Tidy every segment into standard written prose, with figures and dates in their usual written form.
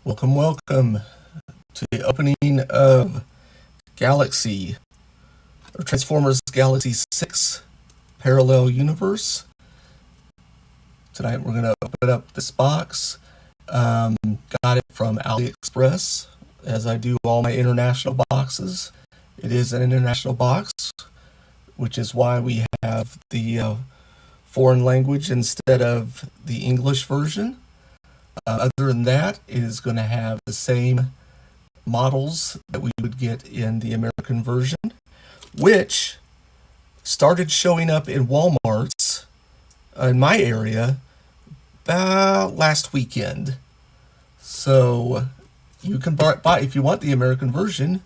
Welcome to the opening of Galaxy, or Transformers Galaxy 6 Parallel Universe. Tonight we're going to open up this box. Got it from AliExpress, as I do all my international boxes. It is an international box, which is why we have the foreign language instead of the English version. Other than that, it is going to have the same models that we would get in the American version, which started showing up in Walmarts in my area about last weekend. So you can buy, if you want the American version,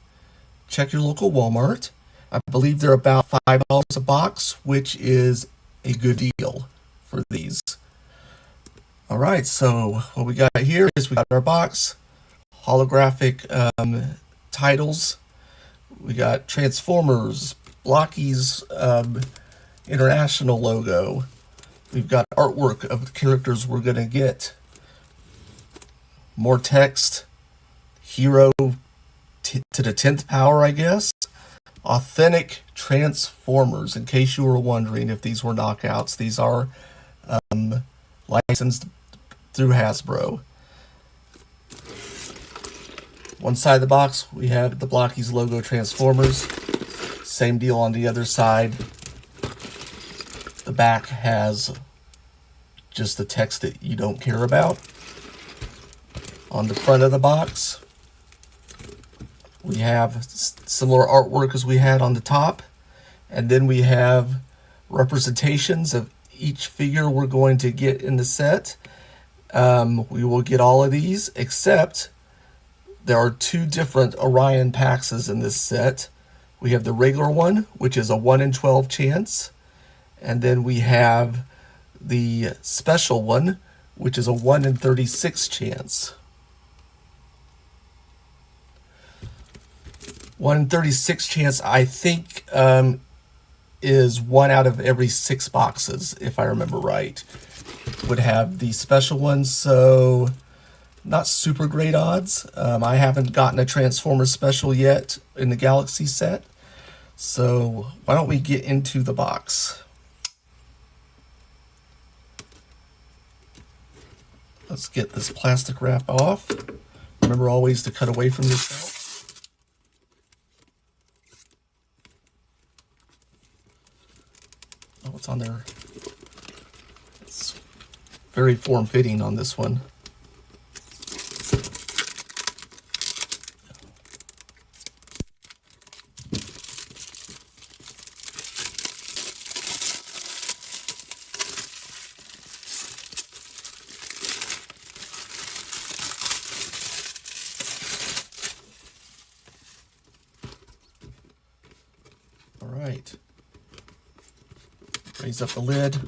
check your local Walmart. I believe they're about $5 a box, which is a good deal for these. All right, so what we got here is we got our box, holographic titles. We got Transformers, Blokees international logo. We've got artwork of the characters we're going to get. More text, hero to the 10th power, I guess. Authentic Transformers, in case you were wondering if these were knockouts. These are licensed through Hasbro. One side of the box, we have the Blokees logo Transformers. Same deal on the other side. The back has just the text that you don't care about. On the front of the box, we have similar artwork as we had on the top. And then we have representations of each figure we're going to get in the set. We will get all of these, except there are two different Orion Paxes in this set. We have the regular one, which is a 1 in 12 chance. And then we have the special one, which is a 1 in 36 chance. 1 in 36 chance, I think, is 1 out of every 6 boxes, if I remember right. Would have the special ones, so not super great odds. I haven't gotten a Transformers special yet in the Galaxy set, so why don't we get into the box? Let's get this plastic wrap off. Remember always to cut away from yourself. Oh, it's on there. It's very form-fitting on this one. All right. Raise up the lid.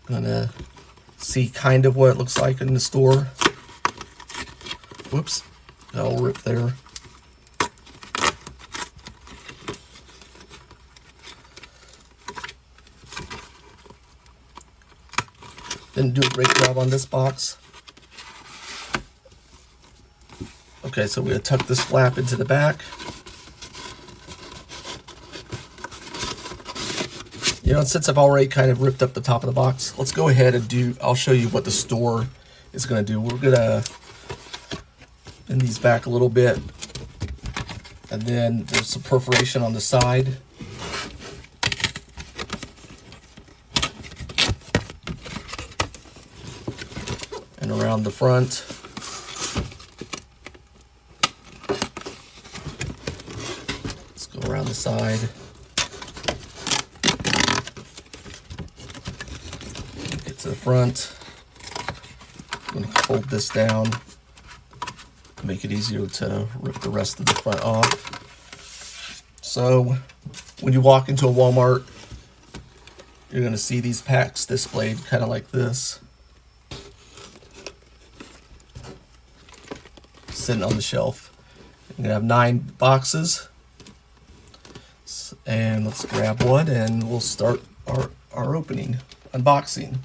Gonna see kind of what it looks like in the store. Whoops, got all ripped there. Didn't do a great job on this box. Okay, so we're gonna tuck this flap into the back. You know, since I've already kind of ripped up the top of the box, let's go ahead and I'll show you what the store is going to do. We're going to bend these back a little bit, and then there's some perforation on the side. And around the front. Let's go around the side. To the front. I'm going to fold this down to make it easier to rip the rest of the front off. So when you walk into a Walmart, you're going to see these packs displayed kind of like this, sitting on the shelf. You're going to have 9 boxes, and let's grab one and we'll start our opening, unboxing.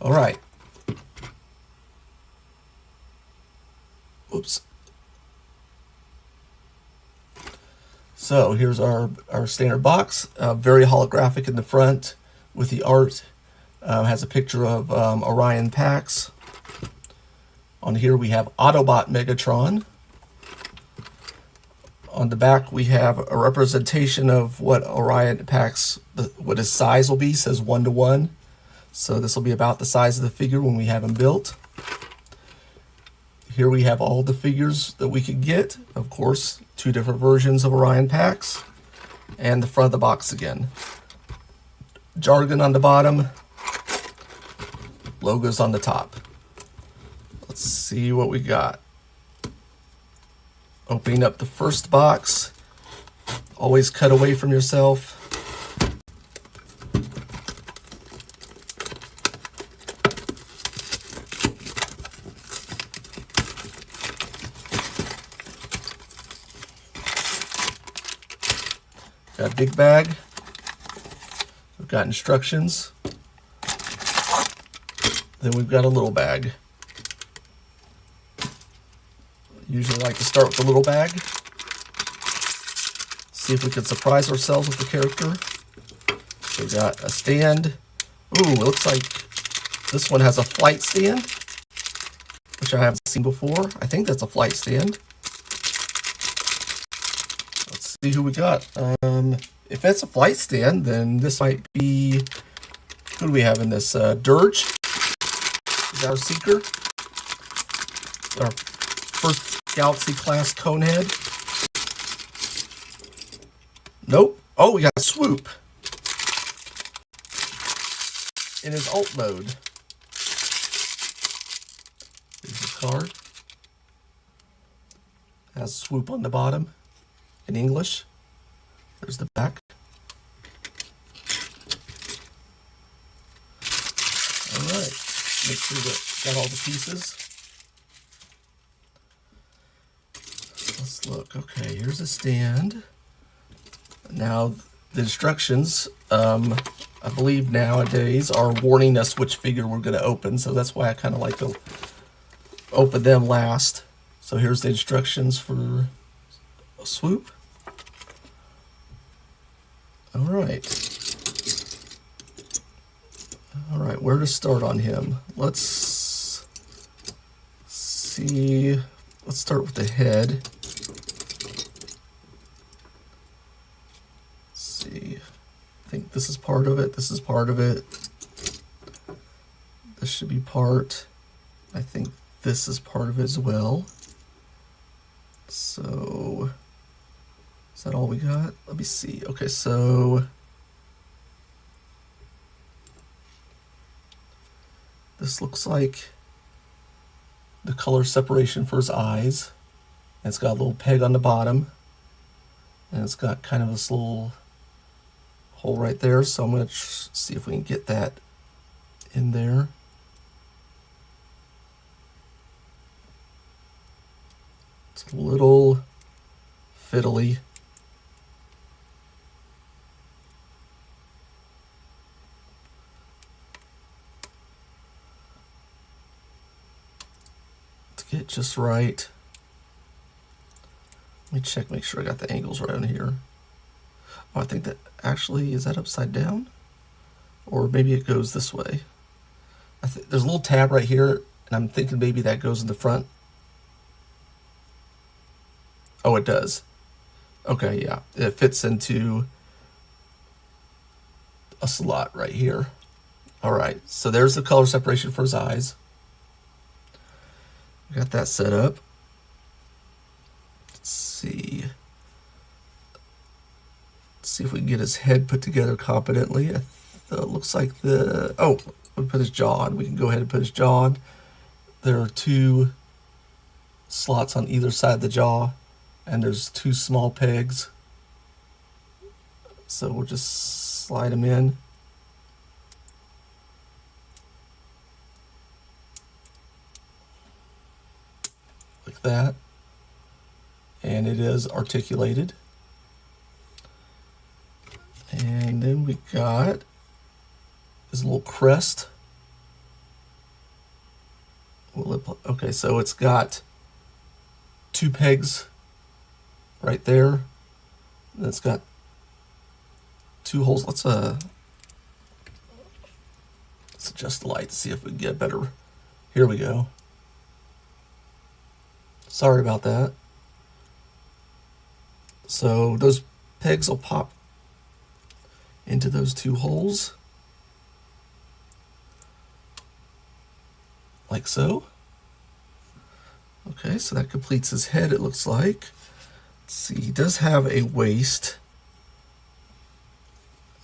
All right. Oops. So here's our standard box. Very holographic in the front with the art. Has a picture of Orion Pax. On here we have Autobot Megatron. On the back we have a representation of what Orion Pax, what his size will be. It says 1:1. So this will be about the size of the figure when we have him built. Here we have all the figures that we could get. Of course, 2 different versions of Orion Pax. And the front of the box again. Jargon on the bottom. Logos on the top. Let's see what we got. Opening up the first box. Always cut away from yourself. Got a big bag. We've got instructions. Then we've got a little bag. Usually like to start with the little bag. See if we can surprise ourselves with the character. We've got a stand. Ooh, it looks like this one has a flight stand, which I haven't seen before. I think that's a flight stand. Let's see who we got. If it's a flight stand, then this might be... Who do we have in this? Dirge is our Seeker. Our first Galaxy class Conehead. Nope. Oh, we got Swoop in his alt mode. Here's his card. Has Swoop on the bottom in English. There's the back. All right. Make sure that got all the pieces. Let's look. Okay, here's a stand. Now, the instructions, I believe nowadays, are warning us which figure we're going to open, so that's why I kind of like to open them last. So here's the instructions for a Swoop. All right, where to start on him? Let's see. Let's start with the head. I think this is part of it. This is part of it. This should be part. I think this is part of it as well. So, is that all we got? Let me see. Okay, so this looks like the color separation for his eyes. And it's got a little peg on the bottom. And it's got kind of this little hole right there, so I'm going to see if we can get that in there. It's a little fiddly. To get just right. Let me check, make sure I got the angles right on here. Oh, I think that actually, is that upside down? Or maybe it goes this way. There's a little tab right here, and I'm thinking maybe that goes in the front. Oh, it does. Okay, yeah. It fits into a slot right here. All right, so there's the color separation for his eyes. Got that set up. Let's see. See if we can get his head put together competently. It looks like we put his jaw on. We can go ahead and put his jaw on. There are 2 slots on either side of the jaw, and there's 2 small pegs. So we'll just slide them in. Like that. And it is articulated. And then we got his little crest Okay, so it's got 2 pegs right there. And it's got 2 holes. Let's adjust the light to see if we can get better. Here we go. Sorry about that. So those pegs will pop into those 2 holes, like so. Okay, so that completes his head, it looks like. Let's see, he does have a waist,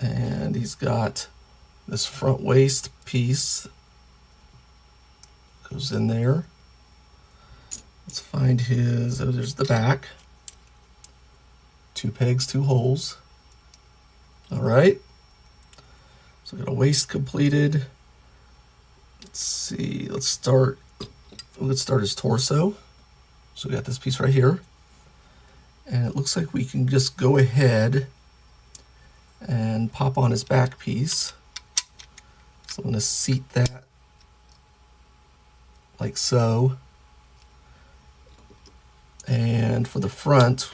and he's got this front waist piece goes in there. Let's find his, oh, there's the back. 2 pegs, 2 holes. All right. So we got a waist completed. Let's see, let's start his torso. So we got this piece right here. And it looks like we can just go ahead and pop on his back piece. So I'm going to seat that like so. And for the front,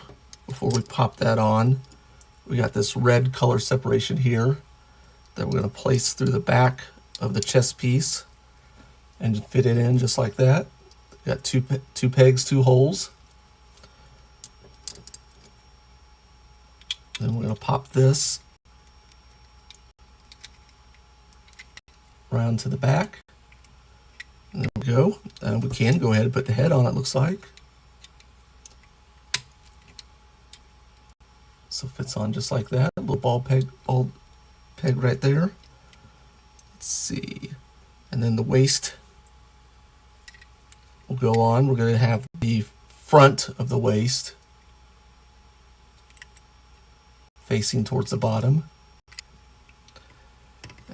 before we pop that on, we got this red color separation here that we're going to place through the back of the chest piece and fit it in just like that. We got two pegs, 2 holes. Then we're going to pop this around to the back. And there we go. And we can go ahead and put the head on, it looks like. So it fits on just like that. A little ball peg right there. Let's see. And then the waist will go on. We're going to have the front of the waist facing towards the bottom.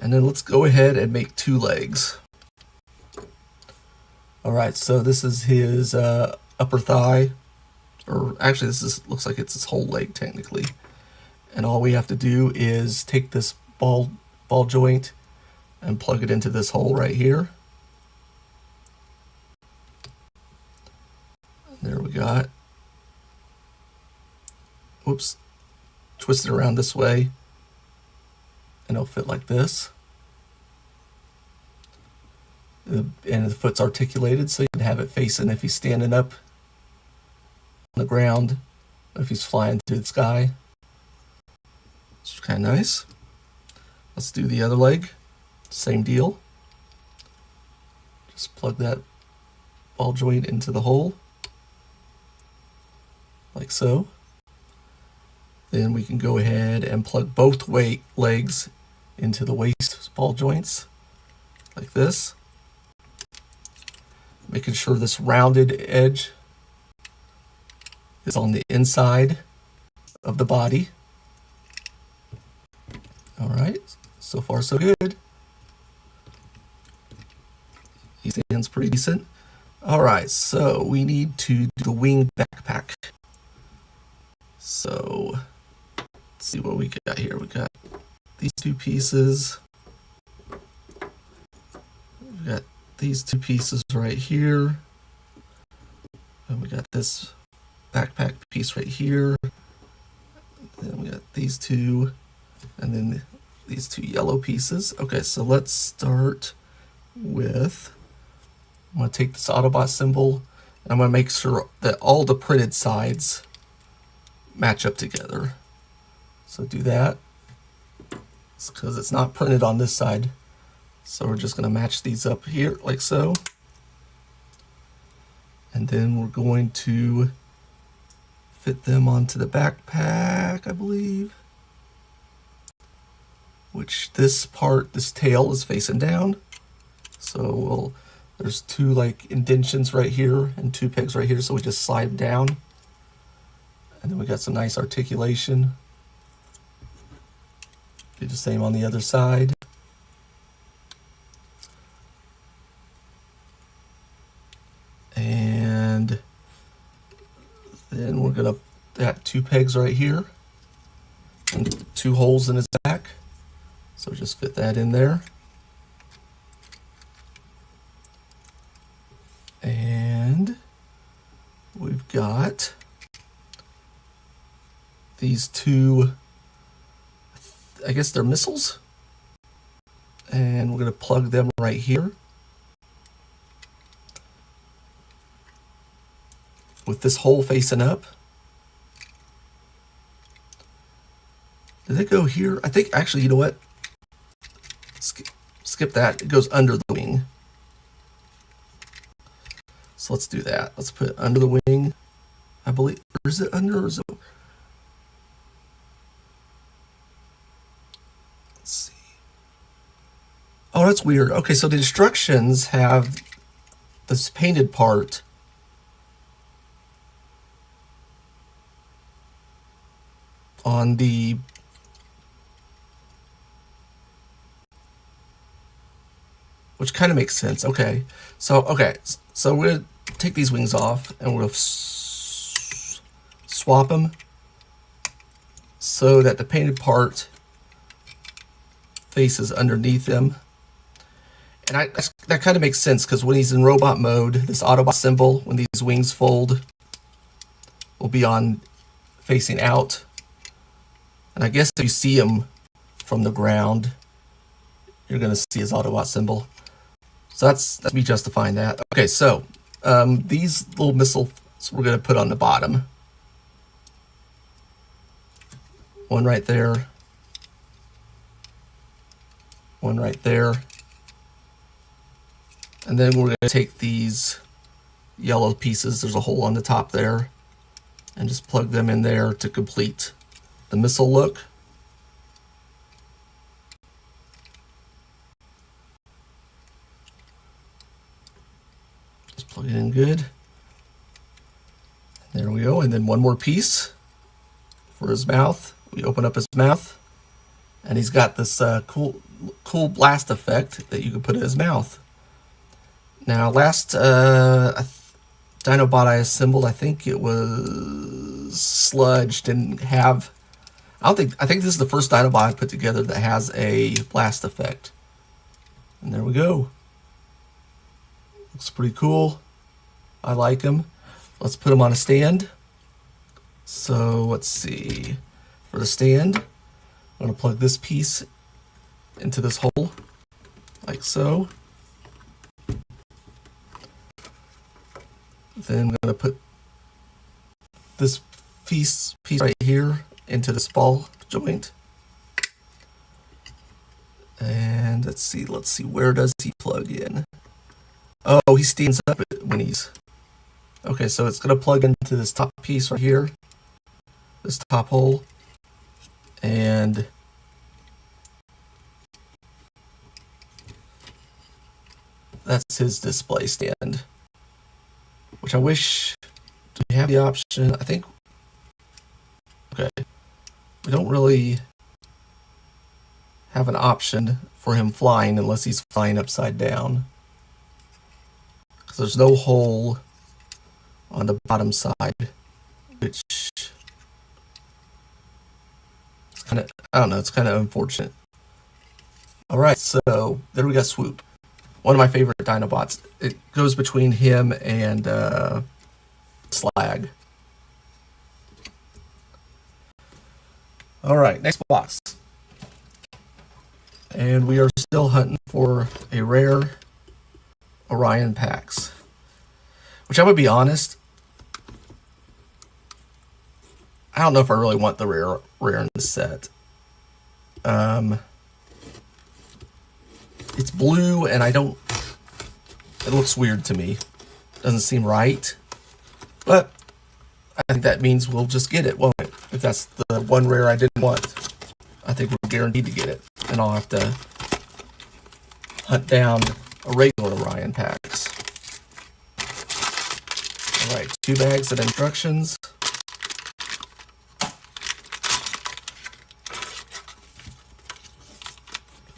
And then let's go ahead and make 2 legs. All right, so this is his upper thigh, or actually looks like it's his whole leg technically. And all we have to do is take this ball joint and plug it into this hole right here. There we got. Oops. Twist it around this way and it'll fit like this. And the foot's articulated so you can have it facing if he's standing up on the ground, if he's flying through the sky. It's kind of nice. Let's do the other leg. Same deal. Just plug that ball joint into the hole, like so. Then we can go ahead and plug both legs into the waist ball joints, like this. Making sure this rounded edge is on the inside of the body. All right, so far so good. He stands pretty decent. All right, so we need to do the wing backpack. So let's see what we got here. We got these 2 pieces. We got these 2 pieces right here. And we got this backpack piece right here. Then we got these 2, and then these 2 yellow pieces. Okay, so let's start with, I'm going to take this Autobot symbol, and I'm going to make sure that all the printed sides match up together. So do that. It's because it's not printed on this side. So we're just going to match these up here like so. And then we're going to fit them onto the backpack, I believe. Which this tail is facing down. So there's 2 like indentions right here and 2 pegs right here. So we just slide them down. And then we got some nice articulation. Do the same on the other side. And then we're gonna got 2 pegs right here and 2 holes in his back. So just fit that in there. And we've got these two, I guess they're missiles. And we're going to plug them right here. With this hole facing up. Did it go here? I think actually, you know what? Skip that. It goes under the wing. So let's do that. Let's put it under the wing. I believe. Or is it under or is it? Let's see. Oh, that's weird. Okay, so the instructions have this painted part on the which kind of makes sense. Okay, so we're gonna take these wings off and we'll swap them so that the painted part faces underneath them. And that kind of makes sense because when he's in robot mode, this Autobot symbol, when these wings fold, will be on facing out. And I guess if you see him from the ground, you're going to see his Autobot symbol. So that's me justifying that. Okay, so these little missiles we're going to put on the bottom. One right there. One right there. And then we're going to take these yellow pieces, there's a hole on the top there, and just plug them in there to complete the missile look. Just plug it in good. There we go. And then one more piece for his mouth. We open up his mouth, and he's got this cool blast effect that you can put in his mouth. Now, last Dinobot I assembled, I think it was Sludge, didn't have. I think this is the first Dinobot I put together that has a blast effect. And there we go. Looks pretty cool. I like him. Let's put him on a stand. So let's see. For the stand, I'm going to plug this piece into this hole, like so. Then I'm going to put this piece right here into this ball joint. And let's see, where does he plug in? Oh, he stands up when he's... Okay, so it's going to plug into this top piece right here, this top hole, and that's his display stand. Which I wish we have the option. I think, okay, we don't really have an option for him flying unless he's flying upside down. Because there's no hole on the bottom side, which it's kind of, I don't know, it's kind of unfortunate. All right, so there we got Swoop. One of my favorite Dinobots. It goes between him and Slag. All right, next box. And we are still hunting for a rare Orion Pax. Which I'm going to be honest, I don't know if I really want the rare in the set. It's blue, and I don't... It looks weird to me. Doesn't seem right. But I think that means we'll just get it, won't it? If that's the one rare I didn't want. I think we're guaranteed to get it. And I'll have to hunt down a regular Orion Pax. Alright, 2 bags of instructions.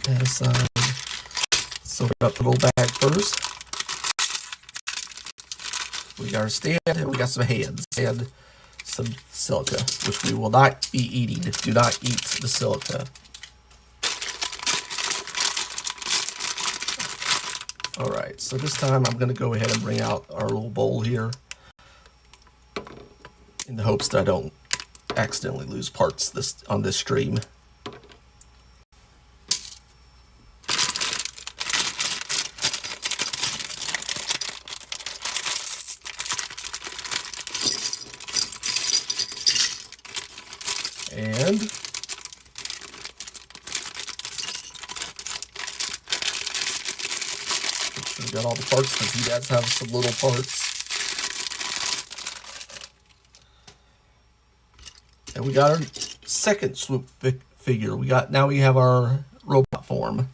That aside. So open up the little bag first. We got our stand, and we got some heads and some silica, which we will not be eating. Do not eat the silica. All right, so this time I'm gonna go ahead and bring out our little bowl here in the hopes that I don't accidentally lose parts on this stream. And we got all the parts because he does have some little parts. And we got our second swoop figure. Now we have our robot form.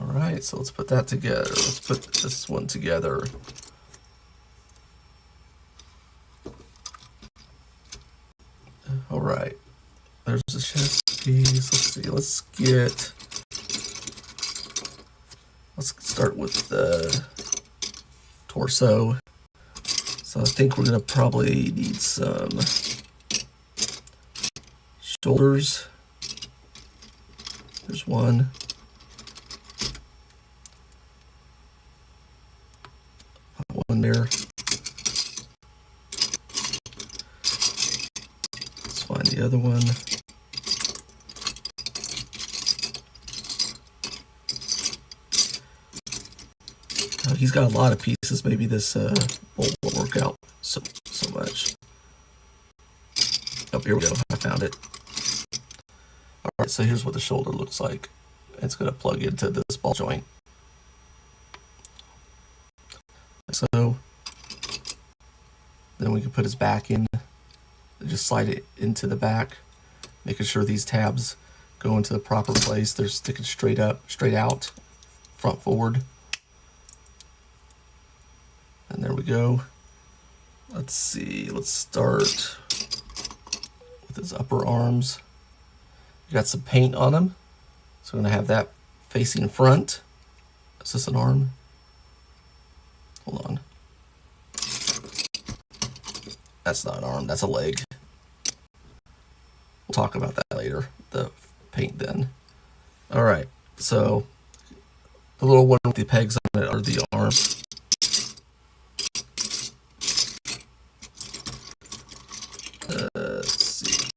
All right, so let's put that together. Let's put this one together. All right, there's the chest piece. Let's see. Let's start with the torso. So I think we're gonna probably need some shoulders. There's one. One there. Let's find the other one. He's got a lot of pieces. Maybe this bowl won't work out so much. Oh, here we go. I found it. All right, so here's what the shoulder looks like. It's going to plug into this ball joint. So then we can put his back in. Just slide it into the back, making sure these tabs go into the proper place. They're sticking straight up, straight out, front forward. And there we go. Let's see, let's start with his upper arms. We got some paint on him, so I'm gonna have that facing front. Is this an arm? Hold on. That's not an arm, that's a leg. We'll talk about that later, the paint then. All right, so the little one with the pegs on it are the arms. Let's see.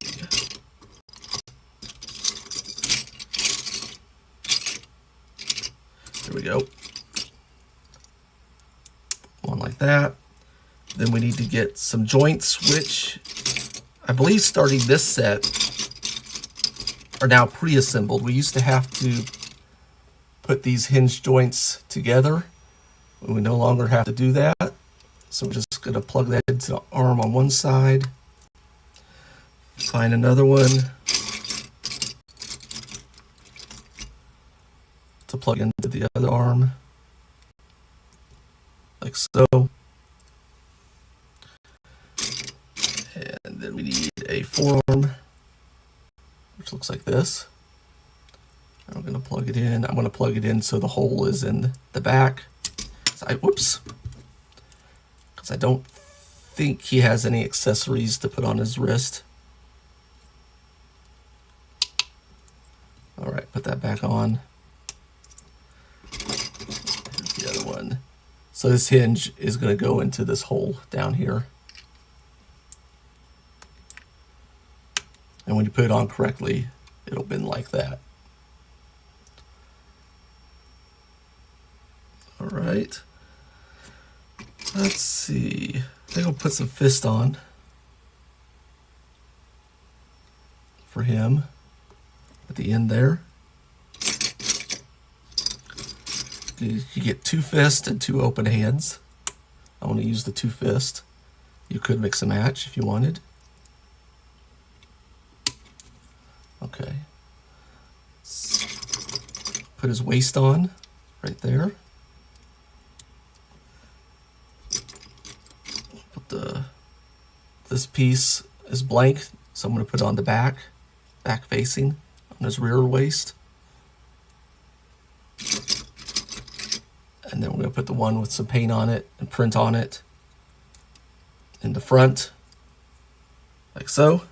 There we go. One like that. Then we need to get some joints, which I believe starting this set are now pre-assembled. We used to have to put these hinge joints together. We no longer have to do that. So we're just going to plug that into the arm on one side. Find another one to plug into the other arm, like so. And then we need a forearm, which looks like this. I'm going to plug it in. I'm going to plug it in so the hole is in the back. Whoops. Because I don't think he has any accessories to put on his wrist. All right, put that back on. Here's the other one. So this hinge is going to go into this hole down here. And when you put it on correctly, it'll bend like that. All right. Let's see. I think I'll put some fist on for him at the end there. You get 2 fists and 2 open hands. I want to use the 2 fists. You could mix and match if you wanted. Okay. Put his waist on right there. This piece is blank, so I'm going to put it on the back facing on his rear waist. And then we're going to put the one with some paint on it and print on it in the front, like so.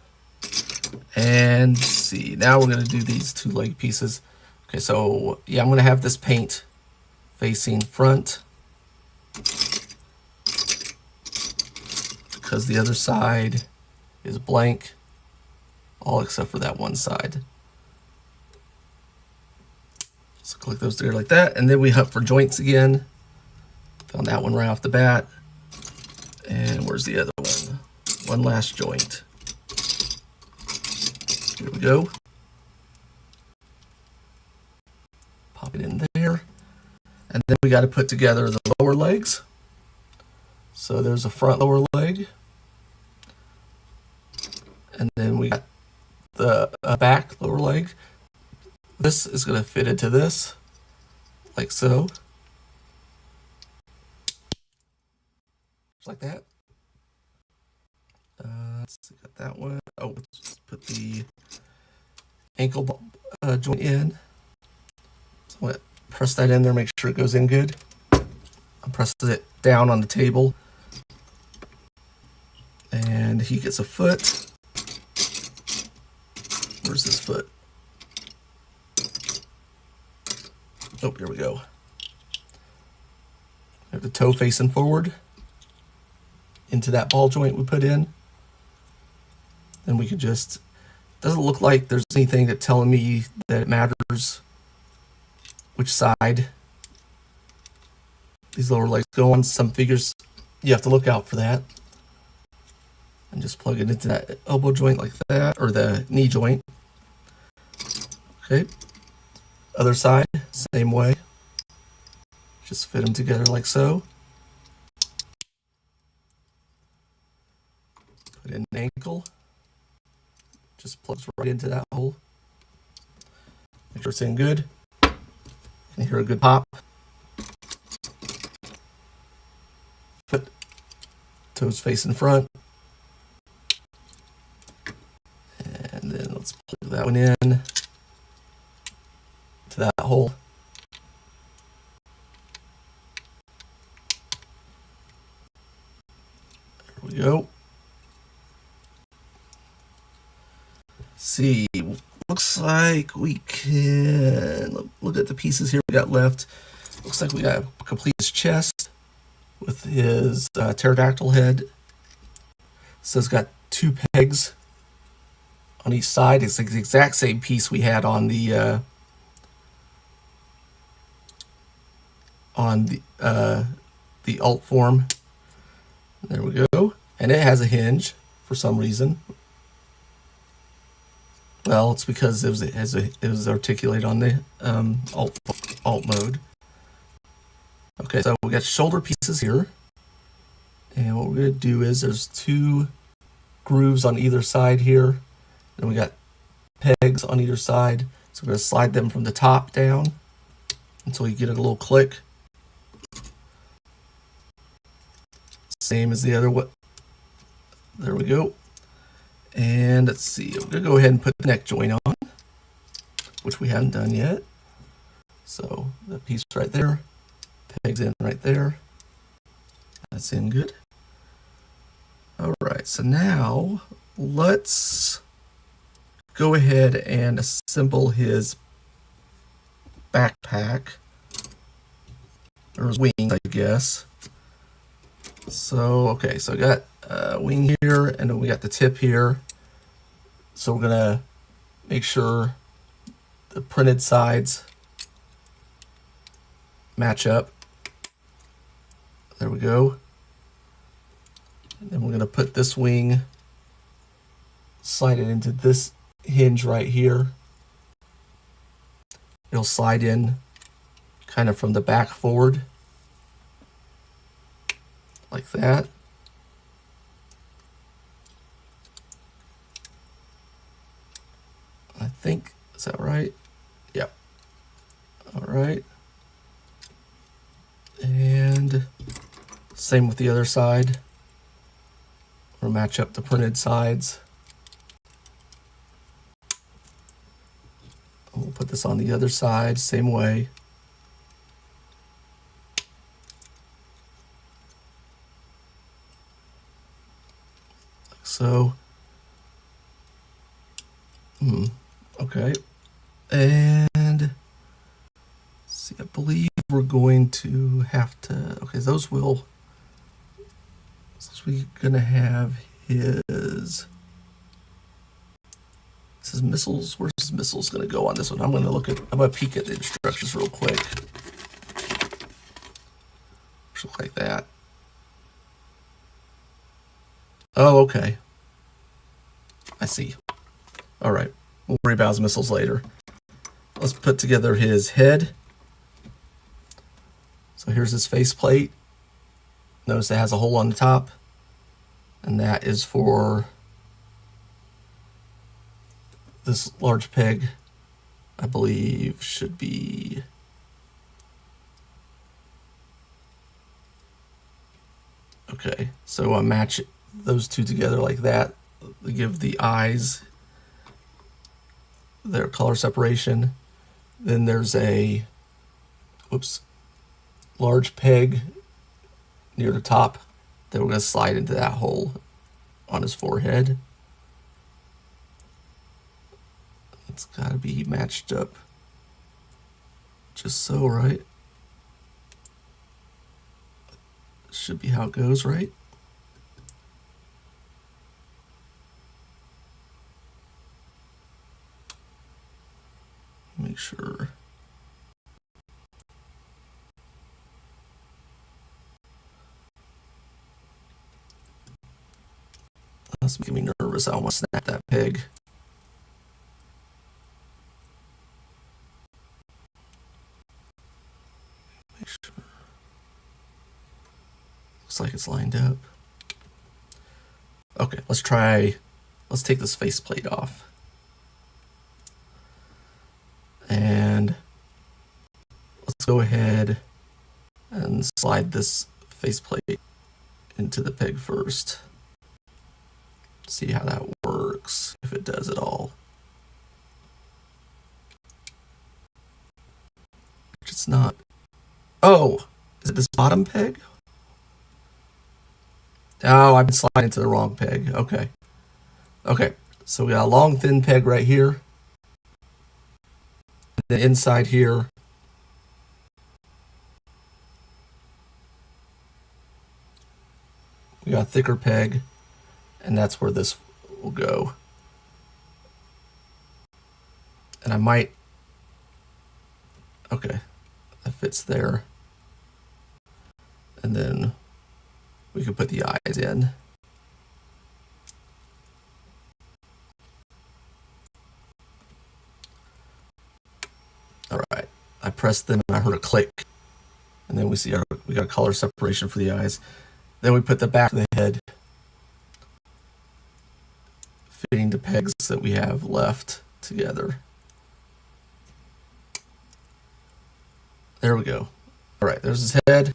And let's see, now we're going to do these 2 leg pieces. Okay, so yeah, I'm going to have this paint facing front because the other side is blank, all except for that one side. So click those together like that, and then we hunt for joints again. Found that one right off the bat. And where's the other one? One last joint. Here we go. Pop it in there. And then we got to put together the lower legs. So there's a front lower leg. And then we got the back lower leg. This is going to fit into this, like so. Just like that. Let's see, got that one. Oh, let's put the ankle joint in. So I'm going to press that in there, make sure it goes in good. I'm pressing it down on the table. And he gets a foot. Where's his foot? Oh, here we go. Have the toe facing forward into that ball joint we put in. Then we could just, doesn't look like there's anything that's telling me that it matters which side these lower legs go on. Some figures, you have to look out for that. And just plug it into that elbow joint like that, or the knee joint. Okay. Other side, same way. Just fit them together like so. Put in an ankle. Just plugs right into that hole. Make sure it's in good. You hear a good pop. Foot, toes facing front. And then let's plug that one in to that hole. There we go. See, looks like we can look at the pieces here we got left. Looks like we got to complete his chest with his pterodactyl head. So it's got 2 pegs on each side. It's like the exact same piece we had on the alt form. There we go. And it has a hinge for some reason. Well, it's because it was articulated on the alt mode. Okay, so we got shoulder pieces here. And what we're going to do is there's 2 grooves on either side here. And we got pegs on either side. So we're going to slide them from the top down until you get a little click. Same as the other one. There we go. And let's see, I'm going to go ahead and put the neck joint on, which we haven't done yet. So the piece right there, pegs in right there. That's in good. All right, so now let's go ahead and assemble his backpack, or his wings, I guess. So, okay, so I got a wing here, and then we got the tip here. So we're gonna make sure the printed sides match up. There we go. And then we're gonna put this wing, slide it into this hinge right here. It'll slide in kind of from the back forward, like that. I think, is that right? Yeah. All right. And same with the other side. We'll match up the printed sides. We'll put this on the other side, same way. Like so. Okay. And believe we're going to have to, okay, those will, since we're going to have his, this is missiles, where's his missiles going to go on this one? I'm going to peek at the instructions real quick. Should look like that. Oh, okay. I see. All right. We'll worry about his missiles later. Let's put together his head. So here's his faceplate. Notice it has a hole on the top. And that is for this large peg, I believe, should be okay. So I match those two together like that. They give the eyes their color separation. Then there's a large peg near the top that we're going to slide into that hole on his forehead. It's got to be matched up just so, right? Should be how it goes, right? Make sure. That's making me nervous. I don't want to snap that peg. Make sure. Looks like it's lined up. Okay, let's take this faceplate off. And let's go ahead and slide this faceplate into the peg first. See how that works, if it does at all. It's not. Oh, is it this bottom peg? Oh, I've been sliding into the wrong peg. Okay. Okay, so we got a long, thin peg right here. The inside here, we got a thicker peg, and that's where this will go. And I might, okay, that fits there. And then we can put the eyes in. All right, I pressed them and I heard a click. And then we got color separation for the eyes. Then we put the back of the head, fitting the pegs that we have left together. There we go. All right, there's his head.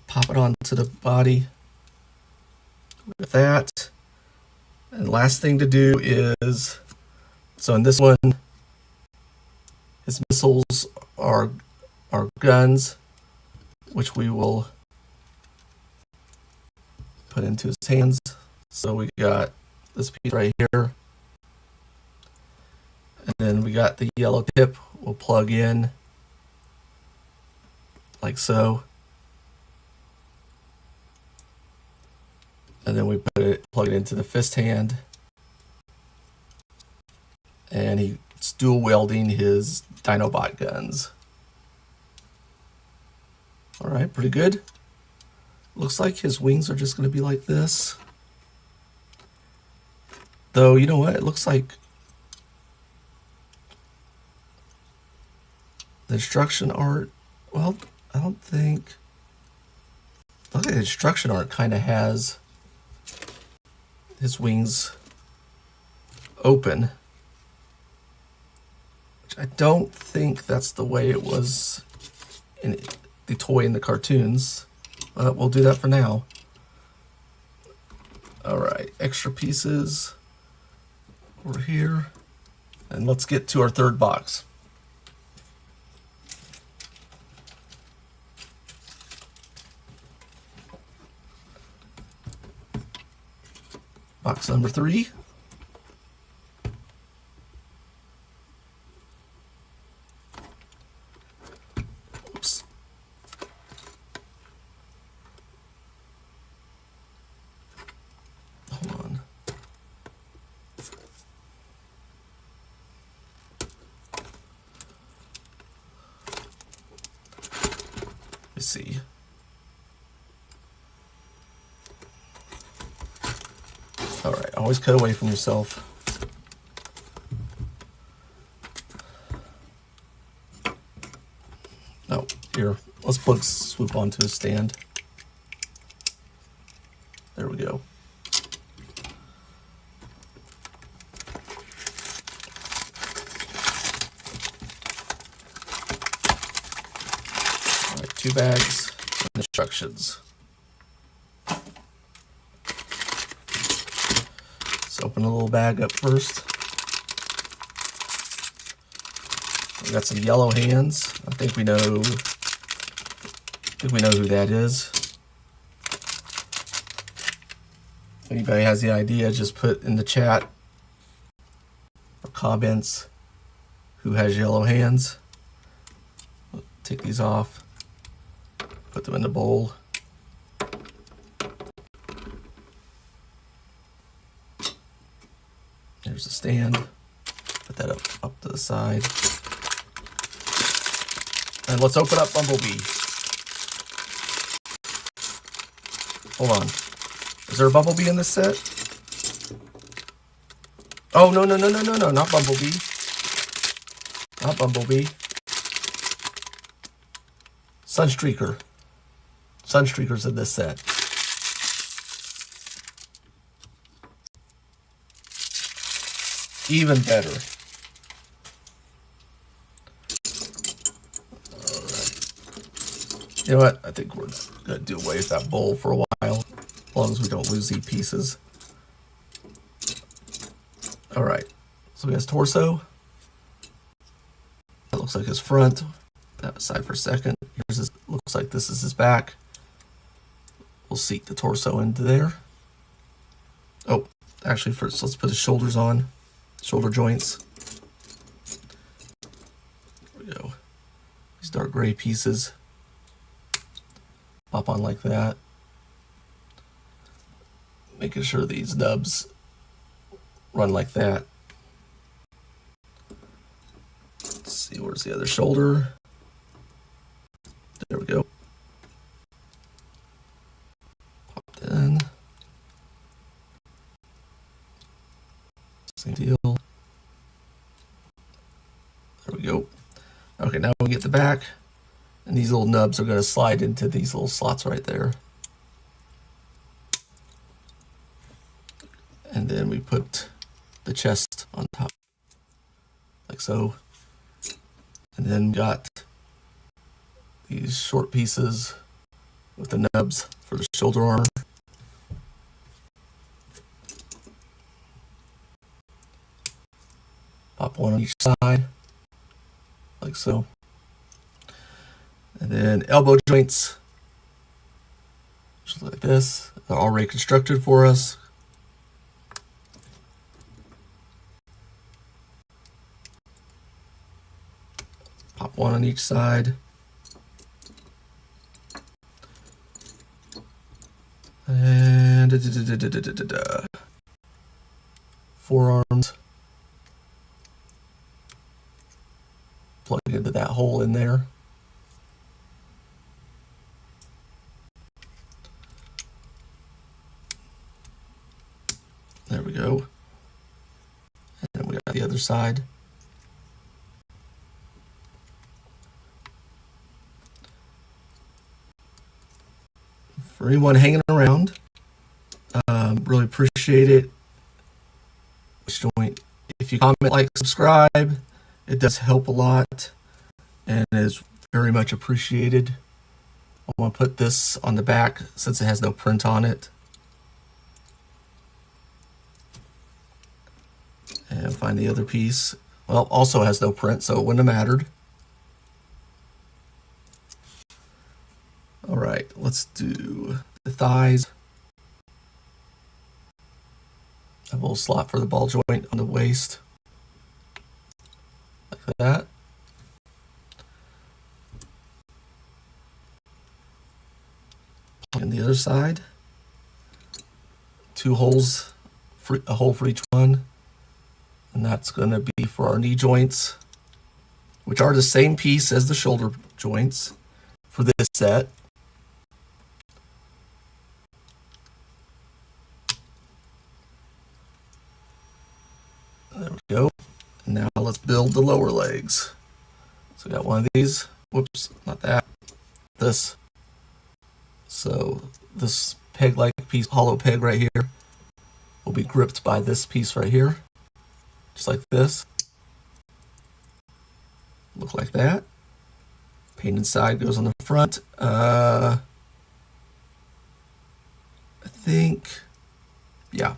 Pop it onto the body with that. And last thing to do is, so in this one, his missiles are guns, which we will put into his hands. So we got this piece right here. And then we got the yellow tip we'll plug in like so. And then we plug it into the fist hand. And he's dual wielding his Dinobot guns. All right, pretty good. Looks like his wings are just going to be like this. Though, you know what? It looks like the instruction art, well, I don't think, look at the instruction art kind of has his wings open. Which I don't think that's the way it was in the toy in the cartoons. But we'll do that for now. Alright, extra pieces over here. And let's get to our third box. Box number 3. me see. All right, always cut away from yourself. Oh, here, let's plug swoop onto a stand. There we go. All right, 2 bags and instructions. Let's open a little bag up first. We got some yellow hands. I think we know who that is. If anybody has the idea, just put in the chat or comments who has yellow hands. Take these off, put them in the bowl. There's the stand. Put that up to the side. And let's open up Bumblebee. Hold on. Is there a Bumblebee in this set? Oh, no, not Bumblebee. Not Bumblebee. Sunstreaker. Sunstreaker's in this set. Even better. You know what? I think we're going to do away with that bowl for a while, as long as we don't lose these pieces. All right. So we have his torso. That looks like his front. That aside for a second. Here's his. Looks like this is his back. We'll seat the torso into there. Oh, actually, first let's put his shoulders on. Shoulder joints. There we go. These dark gray pieces. Pop on like that. Making sure these nubs run like that. Let's see, where's the other shoulder? There we go. Popped in. Same deal. There we go. Okay, now we get the back. And these little nubs are going to slide into these little slots right there. And then we put the chest on top, like so. And then got these short pieces with the nubs for the shoulder armor. Pop one on each side, like so. And then elbow joints, just like this. They're already constructed for us. Pop one on each side. And forearms. Plug into that hole in there. There we go. And then we got the other side. For anyone hanging around, really appreciate it. If you comment, like, subscribe, it does help a lot and is very much appreciated. I'm going to put this on the back since it has no print on it. And find the other piece. Well, also has no print, so it wouldn't have mattered. All right, let's do the thighs. A little slot for the ball joint on the waist. Like that. And the other side. 2 holes, a hole for each one. And that's going to be for our knee joints, which are the same piece as the shoulder joints. for this set. There we go. And now let's build the lower legs. So we got one of these. Whoops, not that. This. So this peg-like piece, hollow peg right here, will be gripped by this piece right here, just like this. Look like that. Painted side goes on the front. I think, yeah,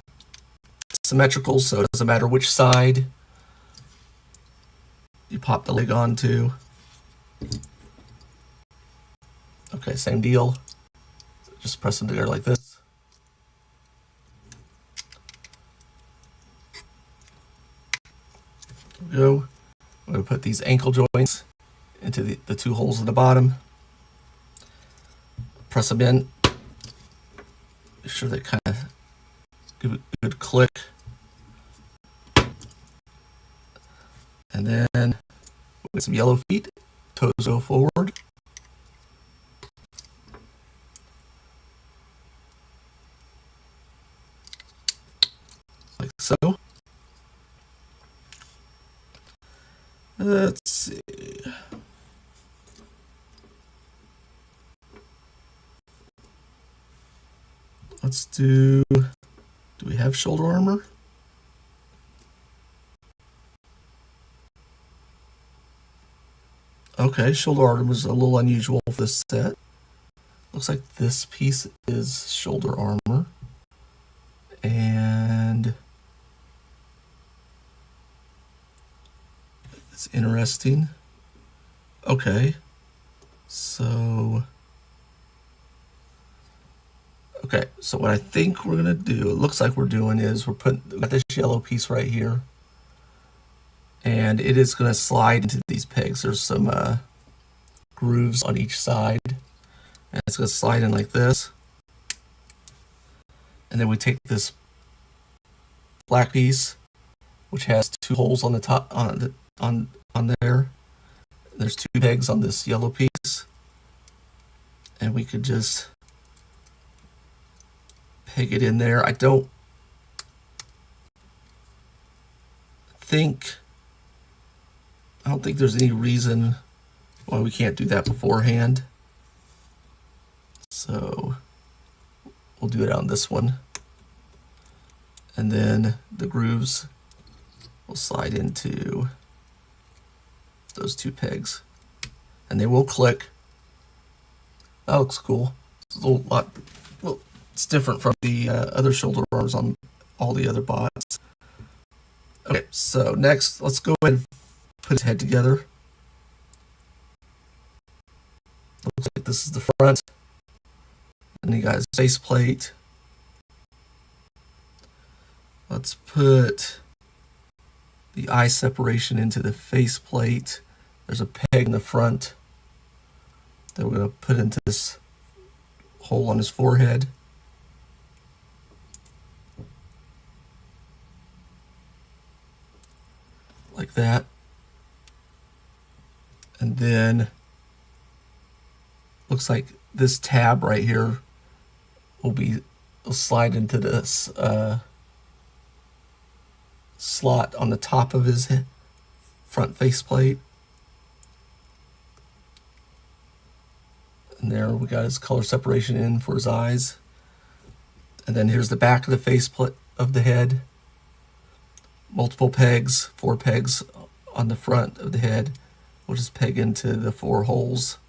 symmetrical, so it doesn't matter which side you pop the leg onto. Okay, same deal. Just press them together like this. There we go. I'm going to put these ankle joints into the two holes in the bottom. Press them in. Make sure they kind of give it a good click. And then with some yellow feet, toes go forward. Like so. Let's see. Let's do we have shoulder armor? Okay, shoulder armor is a little unusual for this set. Looks like this piece is shoulder armor. And it's interesting. Okay, so what I think we're gonna do, it looks like we're doing is we got this yellow piece right here, and it is gonna slide into these pegs. There's some grooves on each side, and it's gonna slide in like this. And then we take this black piece, which has two holes on the top on there. There's two pegs on this yellow piece, and we could just peg it in there. I don't think there's any reason why we can't do that beforehand. So we'll do it on this one. And then the grooves will slide into those two pegs. And they will click. That looks cool. It's a lot. Well, it's different from the other shoulder arms on all the other bots. Okay, so next, let's go ahead and put his head together. Looks like this is the front. And you got his face plate. Let's put the eye separation into the face plate. There's a peg in the front that we're going to put into this hole on his forehead. Like that. And then looks like this tab right here will slide into this slot on the top of his front faceplate. And there we got his color separation in for his eyes. And then here's the back of the faceplate of the head. Multiple pegs, 4 pegs on the front of the head. We'll just peg into the 4 holes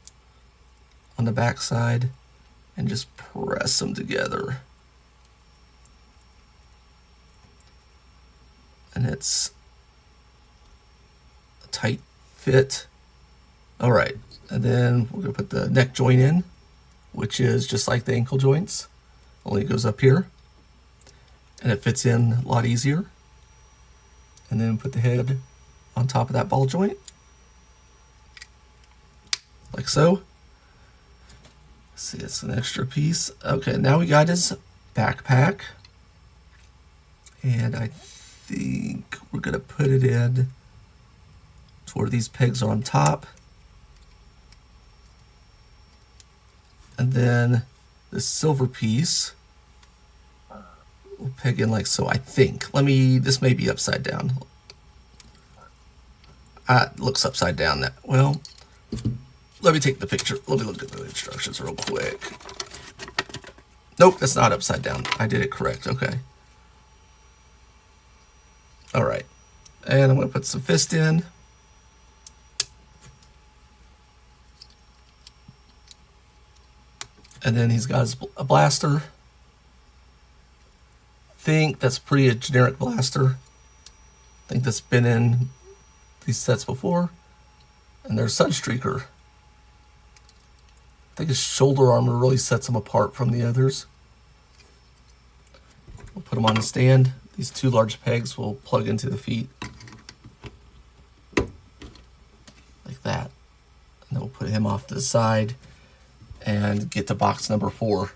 on the back side and just press them together. And it's a tight fit. All right, and then we're gonna put the neck joint in, which is just like the ankle joints, only it goes up here, and it fits in a lot easier. And then put the head on top of that ball joint, like so. See, it's an extra piece. Okay, now we got his backpack, and I think we're gonna put it in to where these pegs are on top. And then this silver piece we'll peg in like so, I think. This may be upside down. It looks upside down. Well, let me take the picture. Let me look at the instructions real quick. Nope, that's not upside down. I did it correct. Okay. All right. And I'm going to put some fist in. And then he's got a blaster. Think that's pretty a generic blaster. I think that's been in these sets before. And there's Sunstreaker. I think his shoulder armor really sets him apart from the others. We'll put him on the stand. These two large pegs will plug into the feet. Like that. And then we'll put him off to the side and get to box number 4.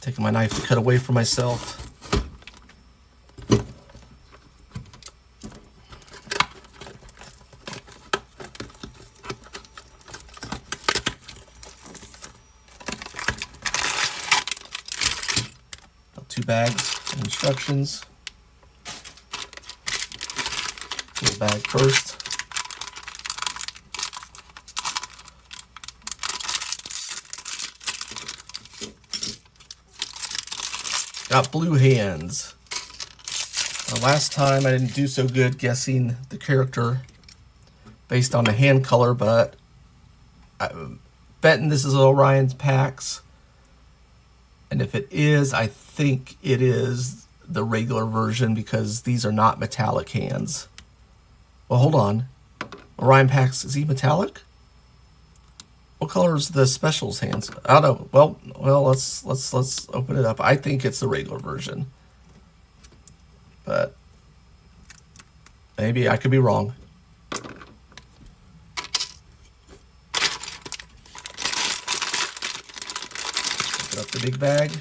Taking my knife to cut away from myself. Two bags of instructions. Little bag first. Got blue hands. Last time I didn't do so good guessing the character based on the hand color, but I'm betting this is Orion's Pax. And if it is, I think it is the regular version because these are not metallic hands. Well, hold on. Orion Pax, is he metallic? What color is the specials hands? I don't know. Well, let's open it up. I think it's the regular version, but maybe I could be wrong. Open up the big bag.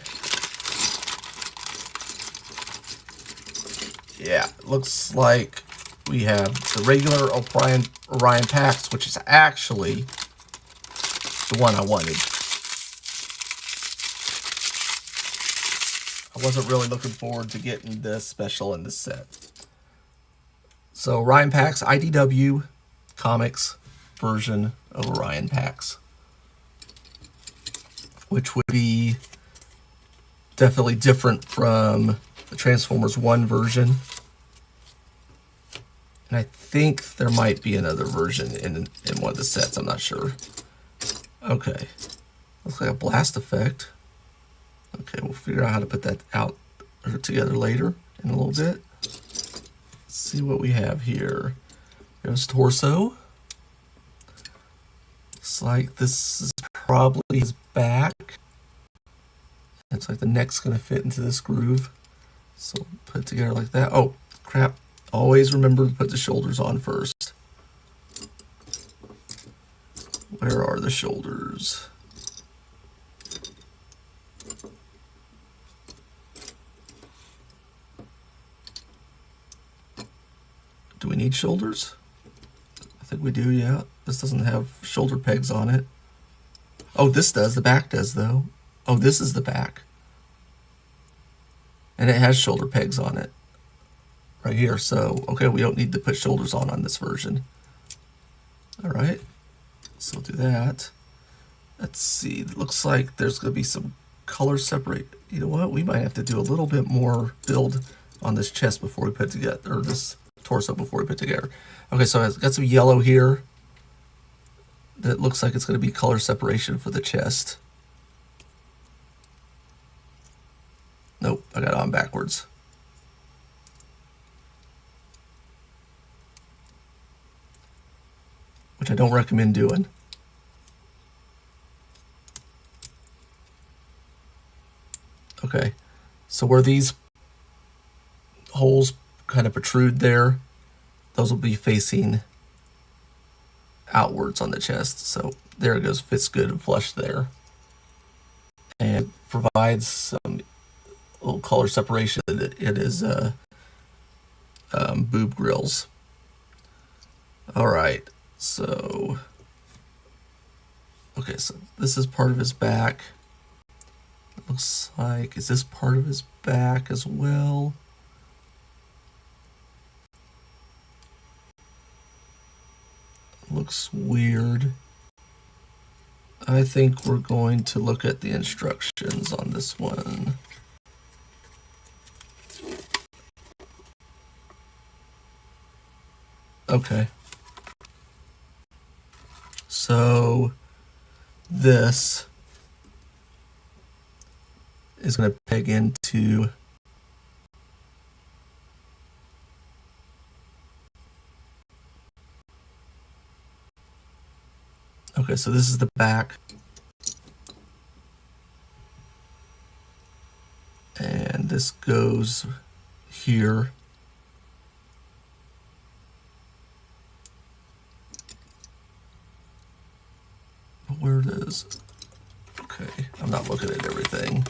Yeah, looks like we have the regular Orion Pax, which is actually the one I wanted. I wasn't really looking forward to getting this special in this set. So Orion Pax, IDW Comics version of Orion Pax, which would be definitely different from the Transformers 1 version. And I think there might be another version in one of the sets, I'm not sure. Okay, looks like a blast effect. Okay, we'll figure out how to put that out or together later in a little bit. Let's see what we have here. There's torso. Looks like this is probably his back. Looks like the neck's gonna fit into this groove. So put it together like that. Oh, crap. Always remember to put the shoulders on first. Where are the shoulders? Do we need shoulders? I think we do, yeah. This doesn't have shoulder pegs on it. Oh, this does. The back does, though. Oh, this is the back. And it has shoulder pegs on it. Right here. So, okay, we don't need to put shoulders on this version. All right. So we'll do that. Let's see. It looks like there's going to be some color separate. You know what? We might have to do a little bit more build on this chest before we put together, or this torso before we put together. Okay, so I've got some yellow here. That looks like it's going to be color separation for the chest. Nope, I got it on backwards. Which I don't recommend doing. Okay, so where these holes kind of protrude there, those will be facing outwards on the chest. So there it goes, fits good and flush there. And provides some little color separation. It is boob grills. All right, so okay, so this is part of his back. It looks like, is this part of his back as well? Looks weird. I think we're going to look at the instructions on this one. Okay. So this is going to peg into okay, so this is the back. And this goes here. Where it is? Okay, I'm not looking at everything.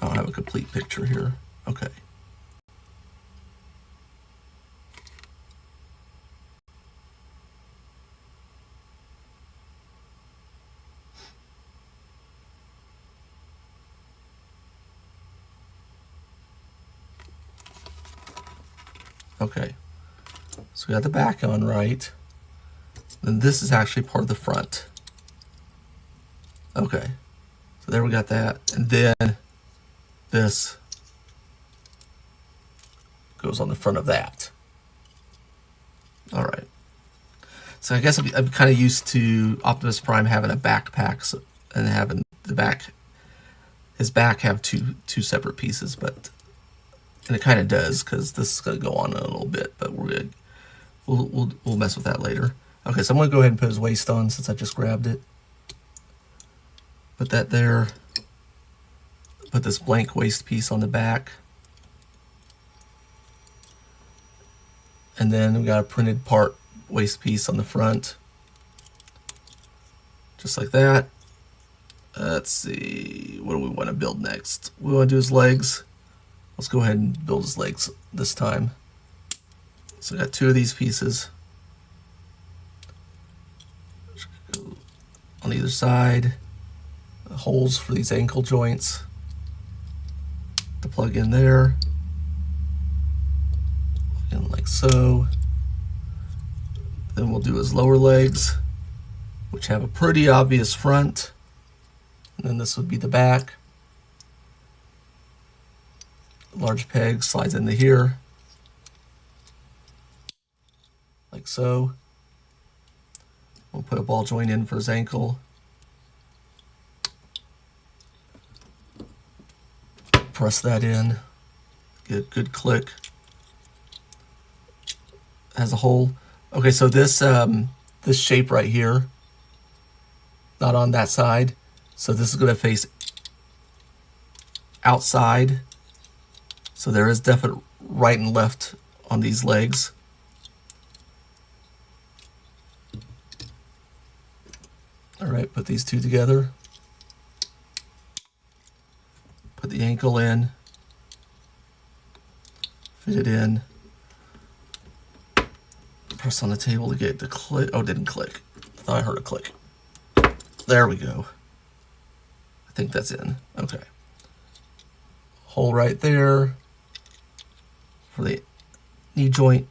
I don't have a complete picture here. Okay. Okay, so we got the back on right. Then this is actually part of the front. Okay, so there we got that. And then this goes on the front of that. All right. So I guess I'm kind of used to Optimus Prime having a backpack and having the back, his back have two separate pieces, but and it kind of does because this is going to go on in a little bit, but we're good. We'll mess with that later. Okay, so I'm going to go ahead and put his waist on since I just grabbed it. Put that there. Put this blank waist piece on the back. And then we got a printed part waist piece on the front. Just like that. Let's see, what do we want to build next? We want to do his legs. Let's go ahead and build his legs this time. So I got two of these pieces on either side. Holes for these ankle joints to plug in there. And like so. Then we'll do his lower legs, which have a pretty obvious front. And then this would be the back. Large peg slides into here, like so. We'll put a ball joint in for his ankle. Press that in. Get a good click. Has a hole. Okay, so this this shape right here, not on that side. So this is going to face outside. So there is definite right and left on these legs. All right, put these two together. Put the ankle in. Fit it in. Press on the table to get it to click. Oh, it didn't click. I thought I heard a click. There we go. I think that's in. Okay. Hole right there for the knee joint.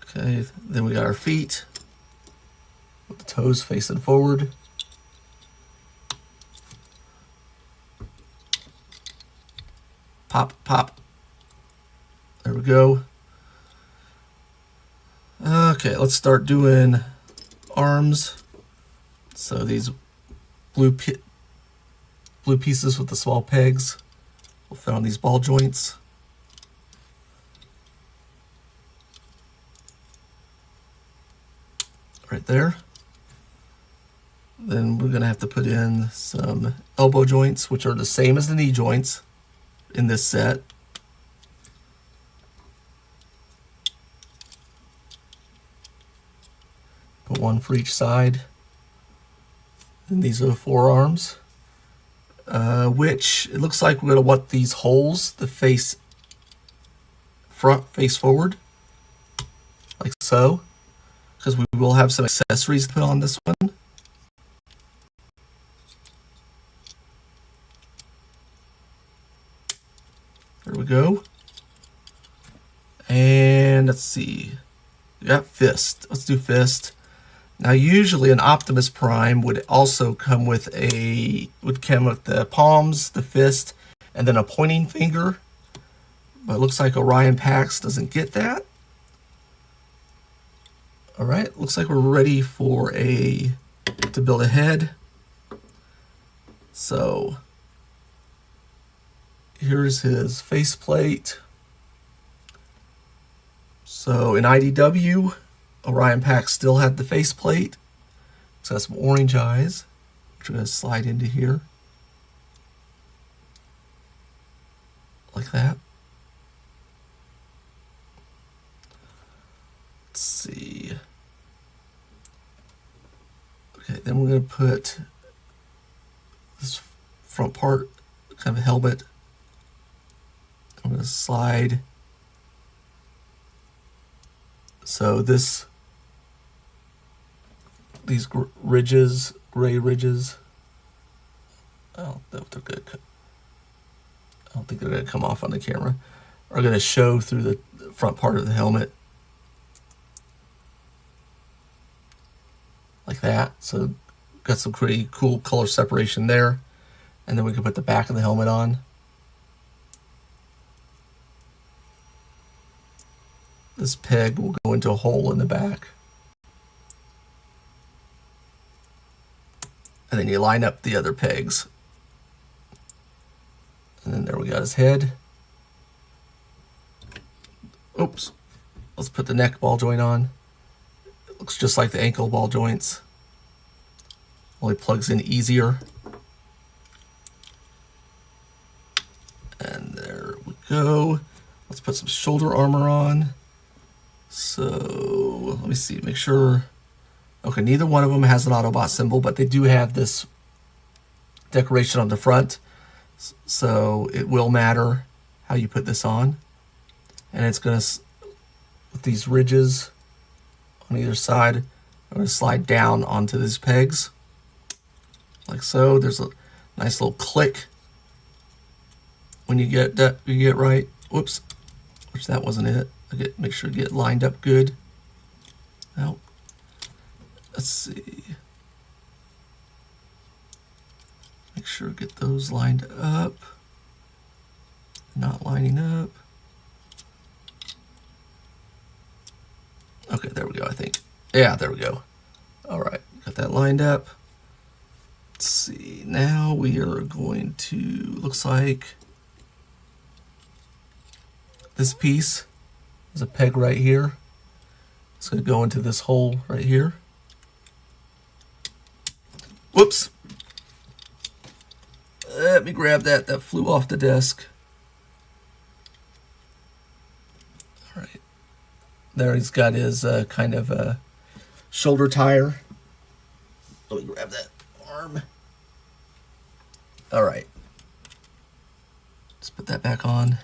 Okay, then we got our feet with the toes facing forward. Pop, pop. There we go. Okay, let's start doing arms. So these blue pieces with the small pegs will fit on these ball joints. Right there. Then we're gonna have to put in some elbow joints, which are the same as the knee joints in this set. Put one for each side. And these are the forearms. which it looks like we're going to want these holes to face front, face forward, like so, because we will have some accessories to put on this one. There we go. And let's see. We got fist. Let's do fist. Now, usually an Optimus Prime would also come with the palms, the fist, and then a pointing finger. But it looks like Orion Pax doesn't get that. All right, looks like we're ready to build a head. So here's his faceplate. So in IDW, Orion Pax still had the faceplate. It's got some orange eyes, which we're going to slide into here. Like that. Let's see. Okay, then we're going to put this front part, kind of a helmet. I'm going to slide. So these ridges, gray ridges, I don't know if they're good. I don't think they're going to come off on the camera. Are going to show through the front part of the helmet. Like that. So got some pretty cool color separation there. And then we can put the back of the helmet on. This peg will go into a hole in the back. And then you line up the other pegs. And then there we got his head. Oops. Let's put the neck ball joint on. It looks just like the ankle ball joints. Only plugs in easier. And there we go. Let's put some shoulder armor on. So let me see, make sure. Okay, neither one of them has an Autobot symbol, but they do have this decoration on the front. So it will matter how you put this on. And it's going to, with these ridges on either side, I'm going to slide down onto these pegs. Like so. There's a nice little click when you get that, you get right. Whoops, which that wasn't it. Make sure to get lined up good. Now, let's see. Make sure to get those lined up. Not lining up. Okay, there we go, I think. Yeah, there we go. All right, got that lined up. Let's see. Now we are going to, looks like this piece. There's a peg right here. It's going to go into this hole right here. Whoops. Let me grab that. That flew off the desk. All right. There he's got his kind of shoulder tire. Let me grab that arm. All right. Let's put that back on.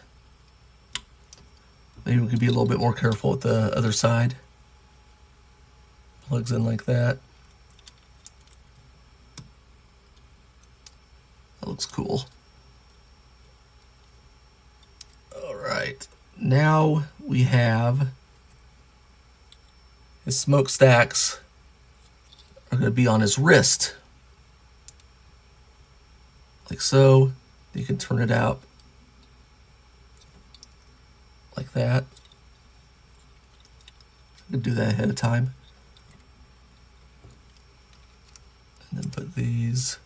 Maybe we could be a little bit more careful with the other side. Plugs in like that. That looks cool. All right. Now we have his smokestacks are going to be on his wrist. Like so. You can turn it out. Like that. I could do that ahead of time. And then put these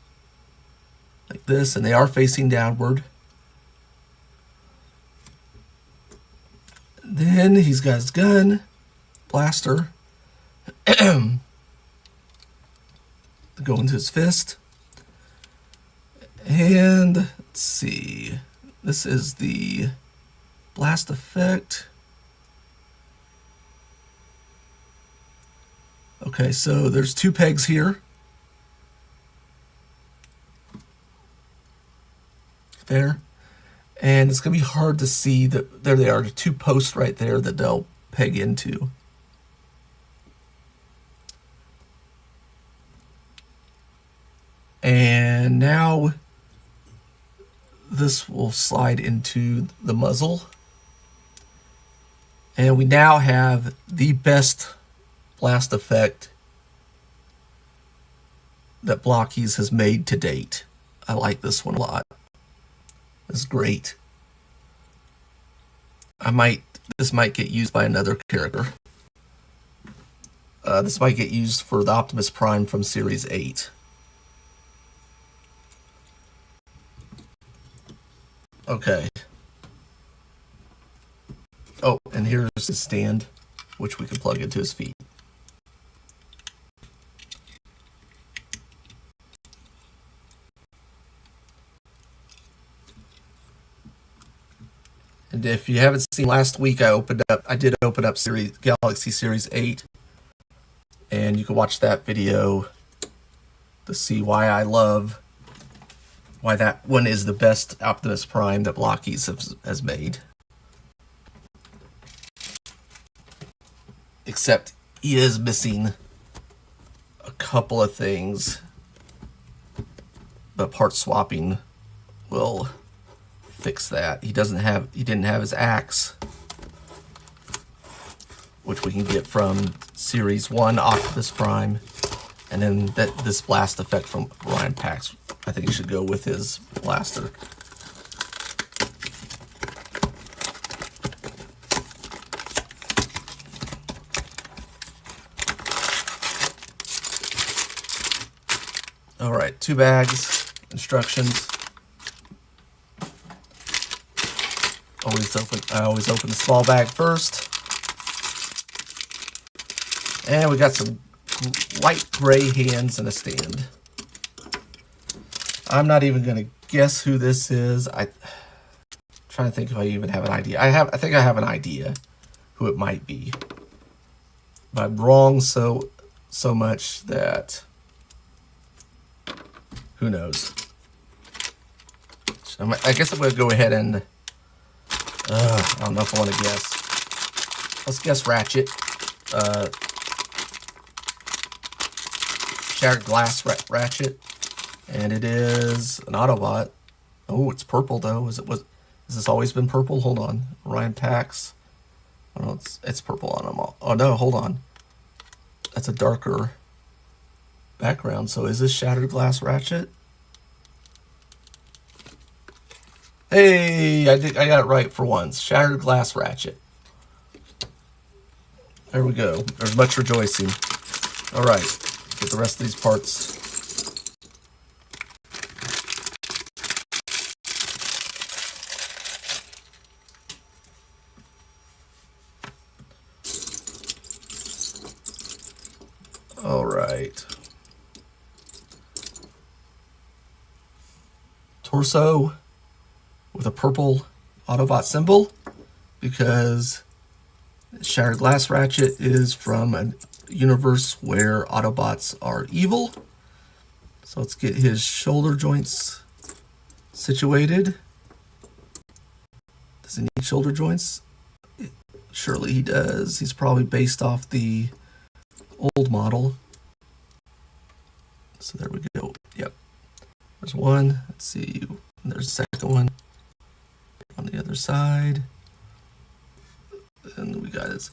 like this, and they are facing downward. Then he's got his gun, blaster, go into his fist. And let's see, this is the blast effect. Okay, so there's two pegs here. there. And it's going to be hard to see that. There they are, the two posts right there that they'll peg into. And now this will slide into the muzzle. And we now have the best blast effect that Blokees has made to date. I like this one a lot. It's great. This might get used by another character. This might get used for the Optimus Prime from Series 8. Okay. Oh, and here's his stand, which we can plug into his feet. And if you haven't seen last week, I did open up Galaxy Series 8, and you can watch that video to see why that one is the best Optimus Prime that Blokees has made. Except he is missing a couple of things, but part swapping will fix that. He didn't have his axe, which we can get from Series 1 Optimus Prime, and then this blast effect from Ryan Pax. I think he should go with his blaster. All right, 2 bags, instructions. I always open the small bag first. And we got some light gray hands and a stand. I'm not even going to guess who this is. I'm trying to think if I even have an idea. I think I have an idea who it might be. But I'm wrong so much that who knows. I guess I'm going to go ahead and I don't know if I want to guess. Let's guess Ratchet. Shattered Glass Ratchet. And it is an Autobot. Oh, it's purple though. Has this always been purple? Hold on. Ryan Pax. Oh no, it's purple on them all. Oh no, hold on. That's a darker background. So is this Shattered Glass Ratchet? Hey, I got it right for once. Shattered Glass Ratchet. There we go. There's much rejoicing. All right, get the rest of these parts. All right. Torso with a purple Autobot symbol, because Shattered Glass Ratchet is from a universe where Autobots are evil. So let's get his shoulder joints situated. Does he need shoulder joints? Surely he does. He's probably based off the old model. So there we go. Yep. There's one. Let's see. And there's a second one on the other side. And we got his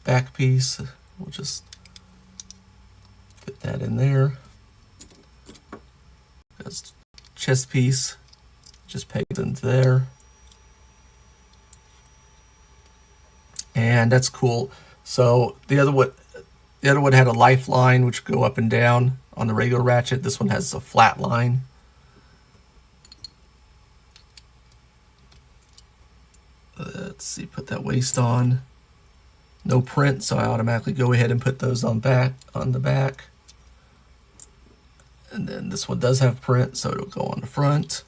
back piece. We'll just fit that in there. Got his chest piece. Just pegged into there. And that's cool. So the other one had a lifeline which would go up and down on the regular Ratchet. This one has a flat line. Let's see, put that waist on. No print, so I automatically go ahead and put those on the back. And then this one does have print, so it'll go on the front.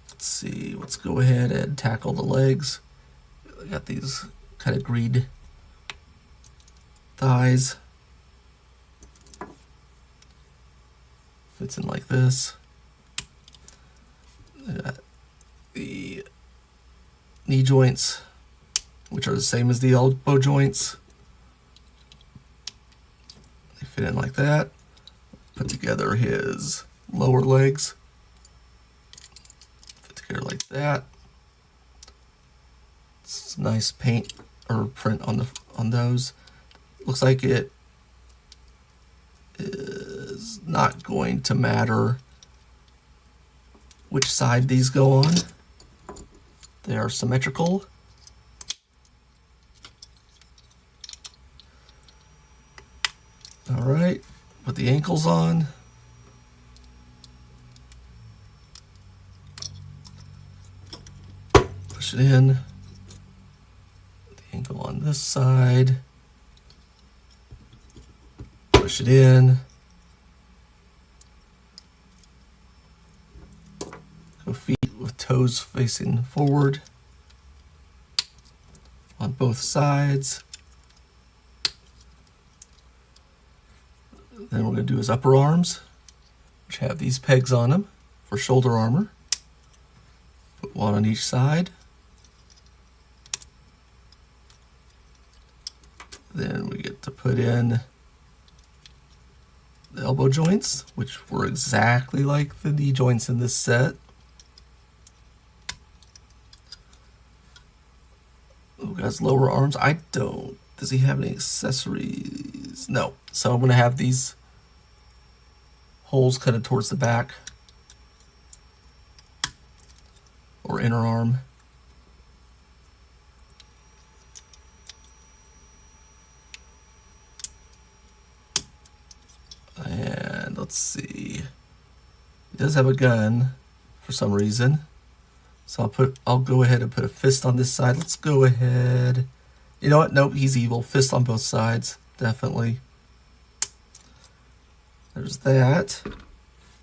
Let's see, let's go ahead and tackle the legs. I got these kind of green thighs. Fits in like this. The knee joints, which are the same as the elbow joints. They fit in like that. Put together his lower legs. Fit together like that. Some nice paint or print on those. Looks like it is not going to matter which side these go on. They are symmetrical. All right, put the ankles on. Push it in. The ankle on this side. Push it in. Go feet with toes facing forward on both sides. Then we're going to do his upper arms, which have these pegs on them for shoulder armor. Put one on each side. Then we get to put in the elbow joints, which were exactly like the knee joints in this set. Who has lower arms? I don't. Does he have any accessories? No. So I'm going to have these holes kind of towards the back or inner arm. And let's see. He does have a gun for some reason. So I'll go ahead and put a fist on this side. Let's go ahead. You know what? Nope, he's evil. Fist on both sides, definitely. There's that.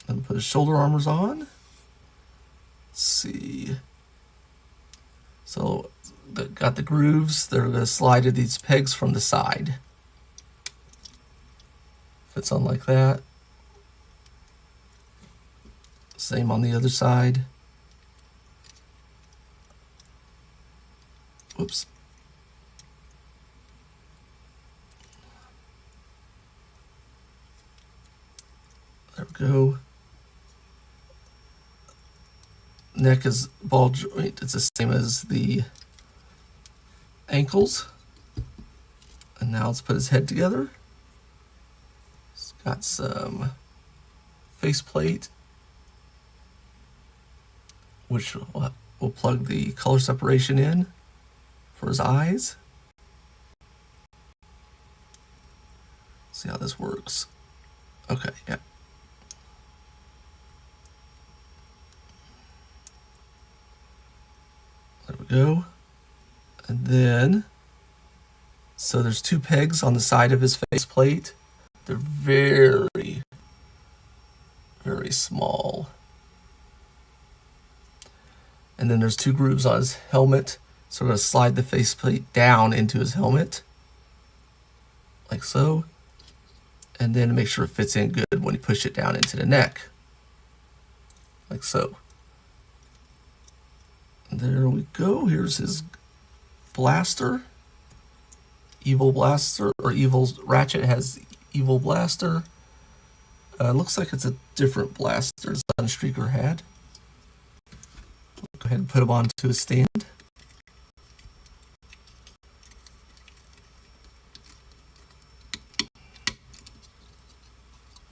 Then put his shoulder armors on. Let's see. So got the grooves. They're going to slide to these pegs from the side. Fits on like that. Same on the other side. Whoops. There we go. Neck is ball joint. It's the same as the ankles. And now let's put his head together. He's got some faceplate, which we'll plug the color separation in for his eyes. See how this works. Okay, yeah. There we go. And then, so there's two pegs on the side of his faceplate. They're very, very small. And then there's two grooves on his helmet. So we're going to slide the faceplate down into his helmet. Like so. And then make sure it fits in good when you push it down into the neck. Like so. There we go. Here's his blaster. Evil blaster, or evil ratchet has evil blaster. Looks like it's a different blaster Sunstreaker had. Go ahead and put him onto his stand.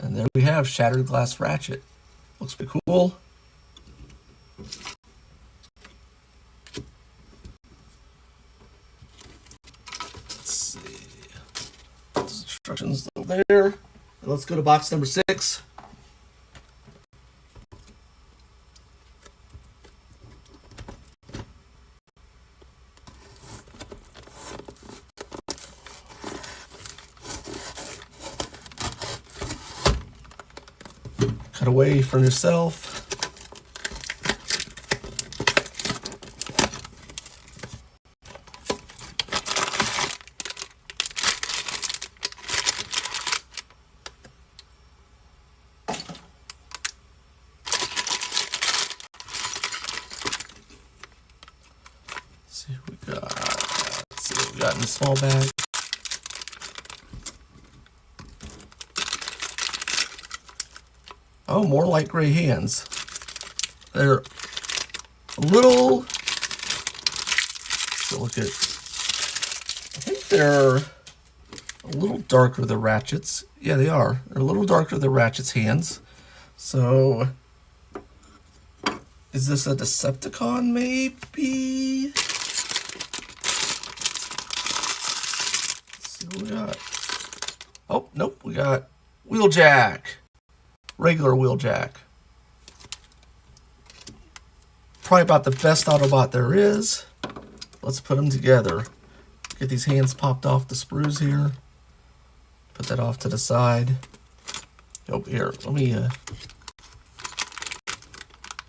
And there we have Shattered Glass Ratchet. Looks pretty cool. Let's see. Those instructions over there. And let's go to box number 6. Cut away from yourself. in the small bag. Oh, more light gray hands. They're a little, so look at, I think they're a little darker, the Ratchet's. Yeah, they are. They're a little darker, the Ratchet's hands. So, is this a Decepticon, maybe? Let's see what we got. Oh, nope, we got Wheeljack. Regular Wheeljack. Probably about the best Autobot there is. Let's put them together. Get these hands popped off the sprues here. Put that off to the side. Oh, here, let me,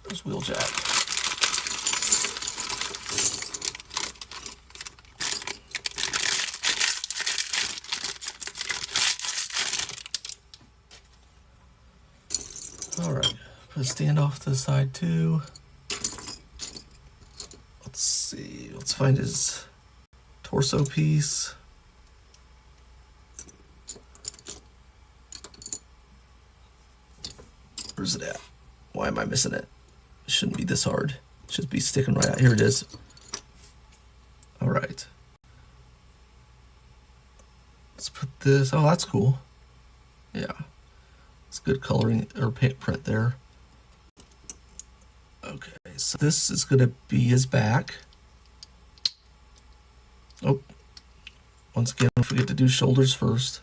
there's Wheeljack. All right, put a standoff to the side too. Let's see, let's find his torso piece. Where's it at? Why am I missing it? It shouldn't be this hard. It should be sticking right out. Here it is. All right. Let's put this. Oh, that's cool. Yeah. It's good coloring or paint print there. Okay, so this is going to be his back. Oh, once again, don't forget to do shoulders first.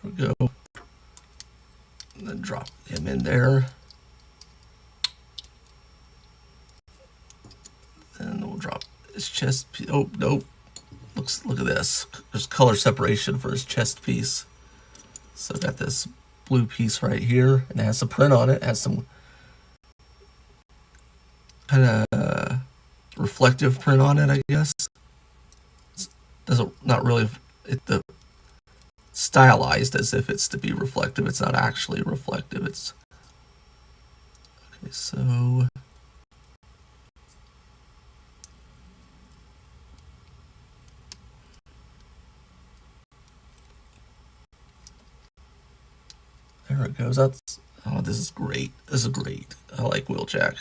There we go. And then drop him in there. And we'll drop his chest. Oh, nope. Look at this. There's color separation for his chest piece. So I got this blue piece right here, and it has some print on it. It has some kind of reflective print on it, I guess. Not really. The stylized as if it's to be reflective. It's not actually reflective. It's okay. So. There it goes. Oh, this is great. This is great. I like Wheeljack.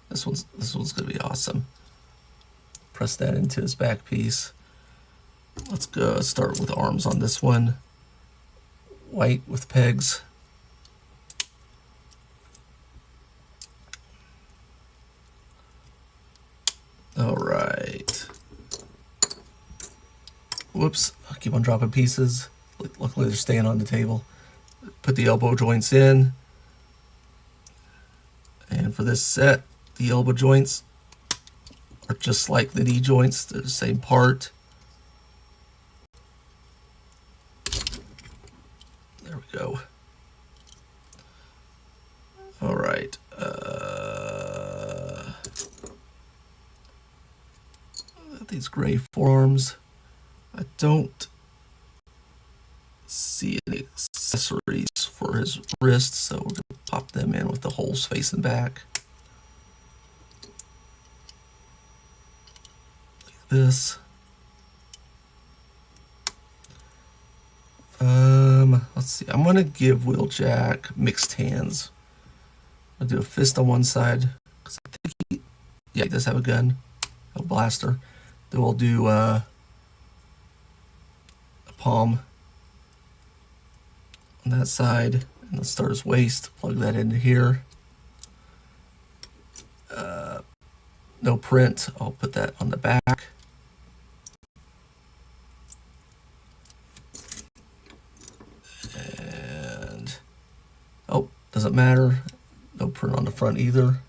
This one's gonna be awesome. Press that into his back piece. Let's go start with arms on this one. White with pegs. All right. Whoops, I keep on dropping pieces. Luckily they're staying on the table. Put the elbow joints in. And for this set, the elbow joints are just like the knee joints. They're the same part. There we go. All right. These gray forearms. I don't see any accessories for his wrists, so we're going to pop them in with the holes facing back. Like this. Let's see. I'm going to give Wheeljack mixed hands. I'll do a fist on one side, because I think he does have a gun, a blaster. Then we'll do a palm on that side, and let's start his waist. Plug that into here. No print. I'll put that on the back. And oh, doesn't matter. No print on the front either.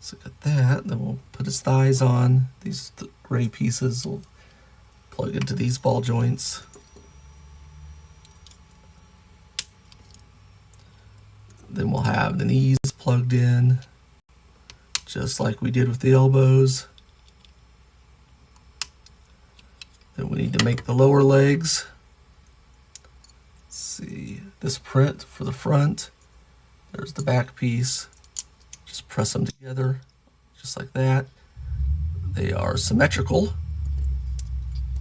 So got that. Then we'll put his thighs on. These gray pieces will plug into these ball joints. Then we'll have the knees plugged in, just like we did with the elbows. Then we need to make the lower legs. this print for the front. There's the back piece. Just press them together, just like that. They are symmetrical,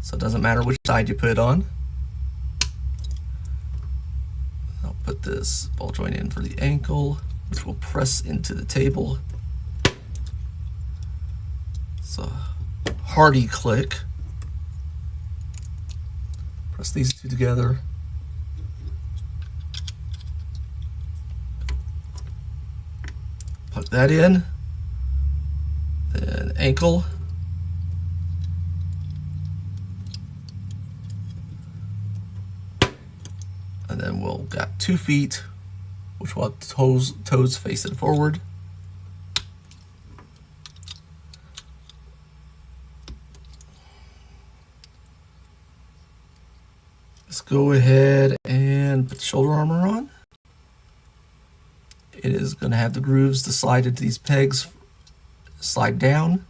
so it doesn't matter which side you put it on. I'll put this ball joint in for the ankle, which will press into the table. It's a hearty click. Press these two together. Plug that in. Then ankle. And then we'll got 2 feet, which will have toes facing forward. Let's go ahead and put the shoulder armor on. It is going to have the grooves to slide into these pegs, slide down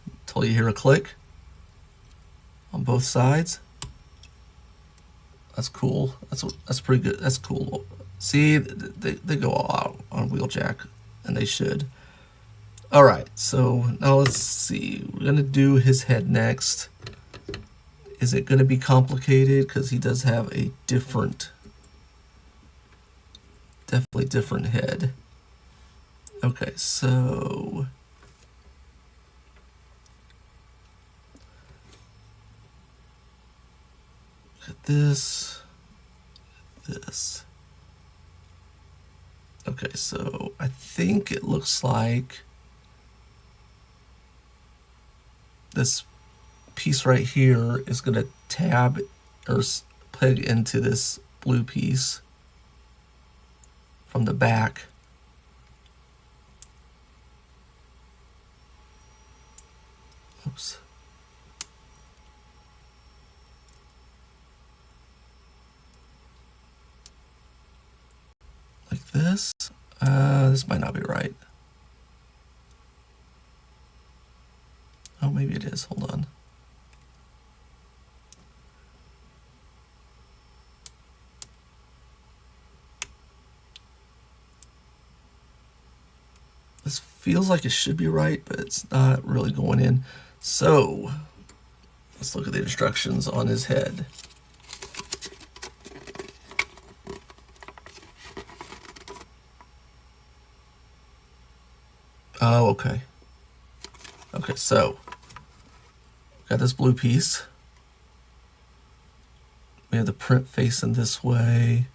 until you hear a click on both sides. That's cool. That's pretty good. That's cool. See, they go all out on Wheeljack, and they should. All right, so now let's see. We're gonna do his head next. Is it gonna be complicated? Because he does have a definitely different head. Okay, so look at this. Okay, so I think it looks like this piece right here is going to tab or peg into this blue piece from the back. Oops. Like this. This might not be right. Oh, maybe it is. Hold on. This feels like it should be right, but it's not really going in. So let's look at the instructions on his head. Oh, okay. Okay, so got this blue piece. We have the print facing this way,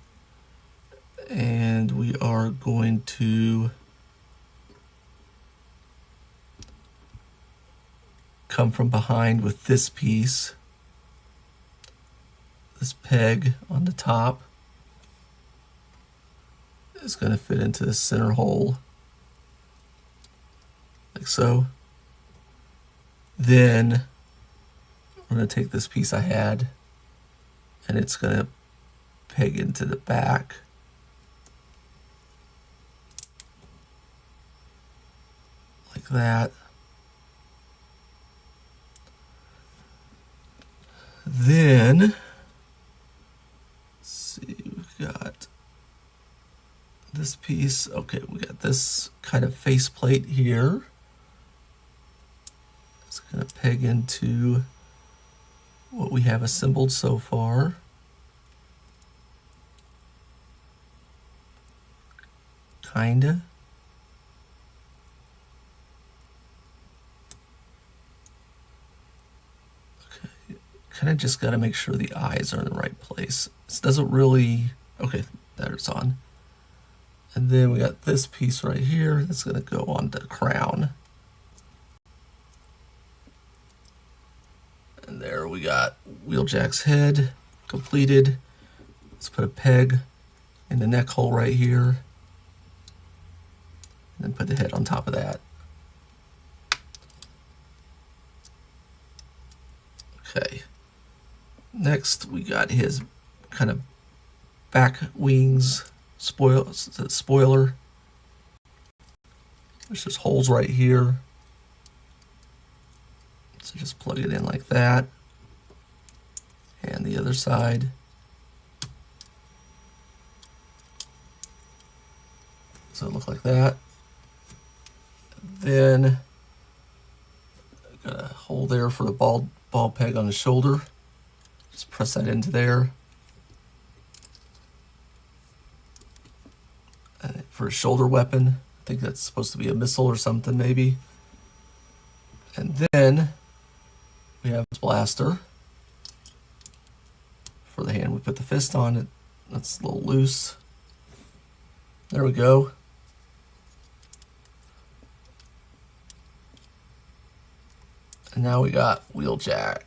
and we are going to come from behind with this piece, this peg on the top is going to fit into the center hole, like so. Then we're going to take this piece I had, and it's going to peg into the back. Like that. Then, let's see, we've got this piece. Okay, we got this kind of faceplate here. It's going to peg into what we have assembled so far. Kinda. Kind of just got to make sure the eyes are in the right place. This doesn't really, okay, there it's on. And then we got this piece right here that's going to go on the crown. And there we got Wheeljack's head completed. Let's put a peg in the neck hole right here. And then put the head on top of that. Okay. Next, we got his kind of back wings spoiler. There's just holes right here. So just plug it in like that. And the other side. So it look like that. Then got a hole there for the ball peg on the shoulder. Just press that into there. And for a shoulder weapon, I think that's supposed to be a missile or something maybe. And then we have this blaster for the hand we put the fist on. It that's a little loose. There we go. And now we got Wheeljack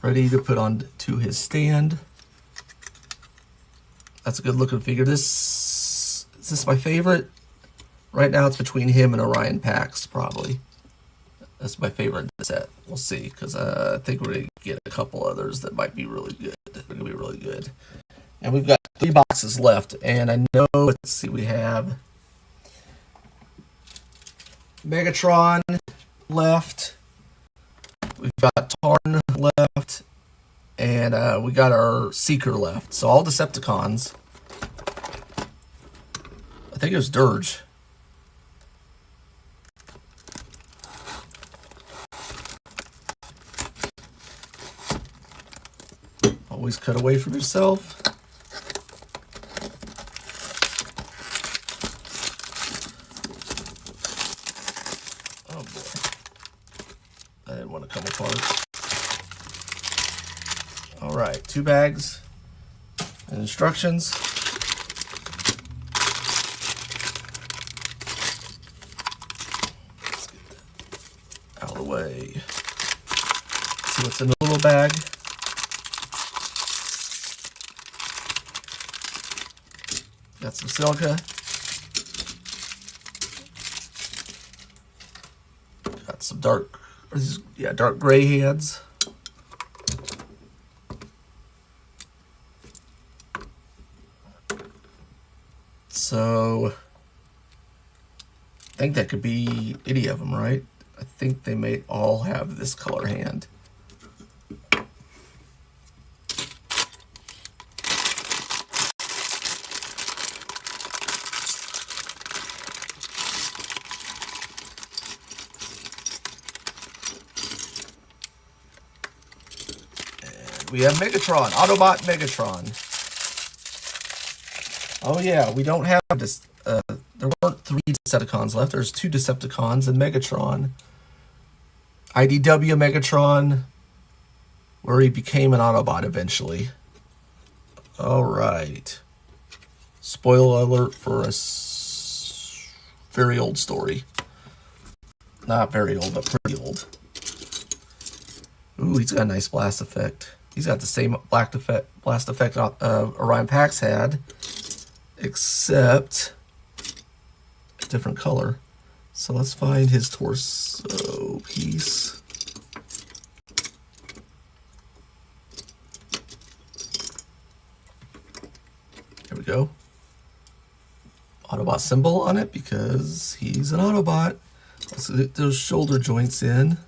ready to put on to his stand. That's a good looking figure. Is this my favorite? Right now it's between him and Orion Pax, probably. That's my favorite set. We'll see, because I think we're going to get a couple others that might be really good. They're going to be really good. And we've got 3 boxes left. And I know, let's see, we have Megatron left. We've got Tarn left. And we got our Seeker left. So all Decepticons. I think it was Dirge. Always cut away from yourself. Oh boy. I didn't want to come apart. Alright, 2 bags and instructions. Let's get that out of the way. See what's in the little bag. Got some silica. Got some dark gray heads. So I think that could be any of them, right? I think they may all have this color hand. We have Megatron, Autobot Megatron. Oh yeah, we don't have this. There weren't 3 Decepticons left. There's 2 Decepticons and Megatron. IDW Megatron, where he became an Autobot eventually. All right. Spoiler alert for a very old story. Not very old, but pretty old. Ooh, he's got a nice blast effect. He's got the same blast effect Orion Pax had, except a different color. So let's find his torso piece. There we go. Autobot symbol on it because he's an Autobot. Let's get those shoulder joints in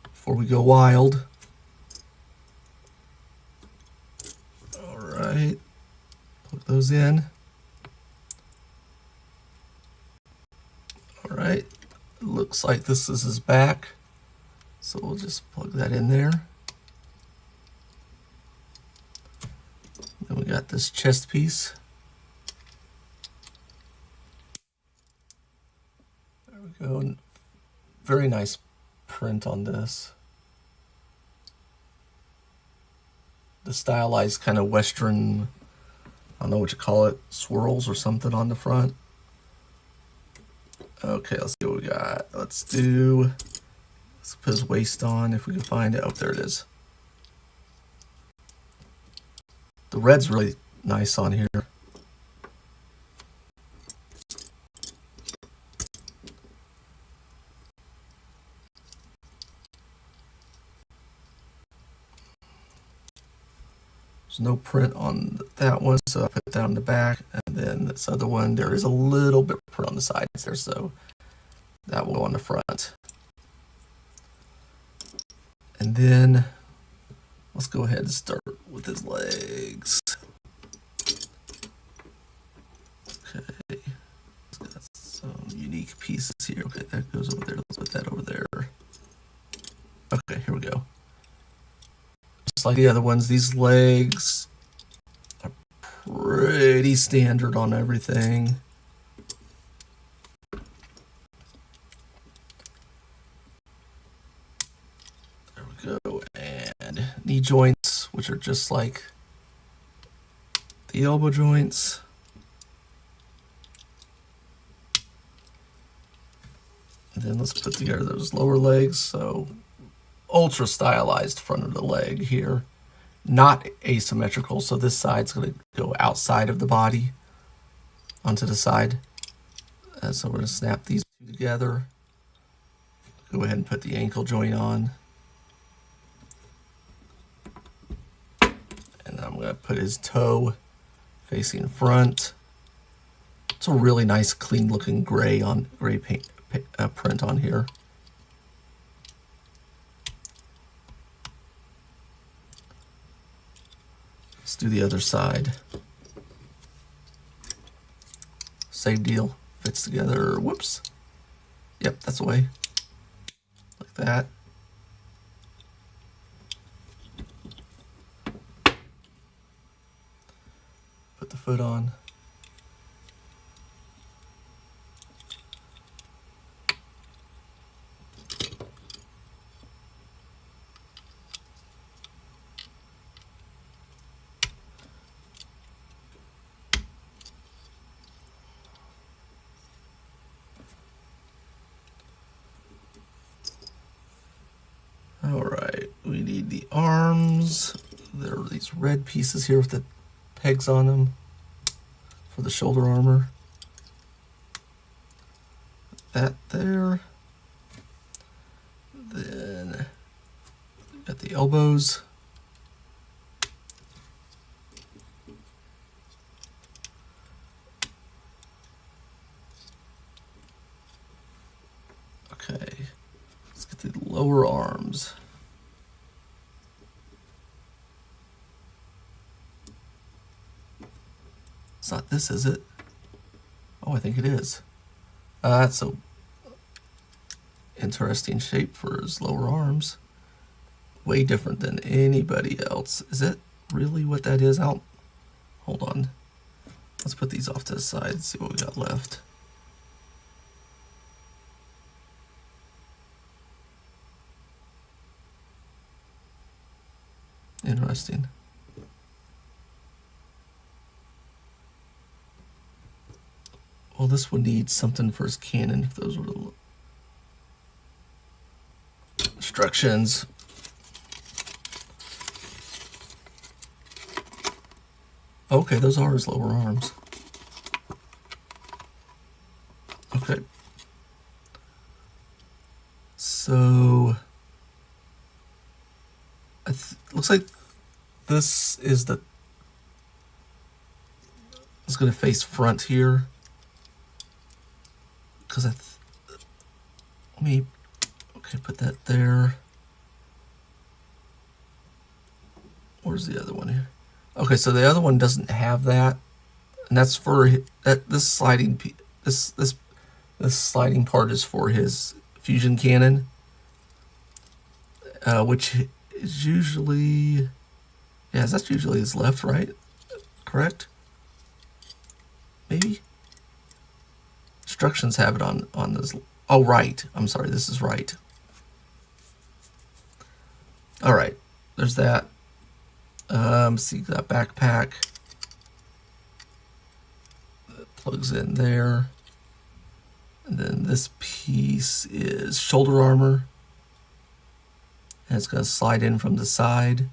before we go wild. All right, put those in. All right, looks like this is his back, so we'll just plug that in there. Then we got this chest piece. There we go. Very nice print on this. The stylized kind of Western, I don't know what you call it, swirls or something on the front. Okay, let's see what we got. Let's put his waist on if we can find it. Oh, there it is. The red's really nice on here. There's no print on that one, so I put that on the back, and then this other one, there is a little bit of print on the sides there, so that will go on the front. And then let's go ahead and start with his legs. pieces here. Okay, that goes over there. Let's put that over there. Okay, here we go. Just like the other ones, these legs are pretty standard on everything. There we go. And knee joints, which are just like the elbow joints. And then let's put together those lower legs. So ultra stylized front of the leg here. Not asymmetrical, so this side's going to go outside of the body onto the side. So we're going to snap these two together. Go ahead and put the ankle joint on. And I'm going to put his toe facing front. It's a really nice, clean looking gray paint print on here. Let's do the other side. Same deal. Fits together. Whoops. Yep, that's the way. Like that. Put the foot on. All right, we need the arms. There are these red pieces here with the pegs on them for the shoulder armor. Put that there. Then got the elbows. Okay, let's get the lower arms. It's not this, is it? Oh, I think it is. That's a interesting shape for his lower arms. Way different than anybody else. Is it really what that is? Hold on. Let's put these off to the side and see what we got left. Interesting. Well, this would need something for his cannon if those were the instructions. Okay, those are his lower arms. Okay. So looks like this is it's going to face front here. Because let me, okay, put that there. Where's the other one here? Okay, so the other one doesn't have that, and that's for this sliding this sliding part is for his fusion cannon, which is usually, yeah, that's usually his left, right? Correct? Maybe. Instructions have it on this. Oh, right. I'm sorry. This is right. All right. There's that. See that backpack. That plugs in there. And then this piece is shoulder armor. And it's going to slide in from the side.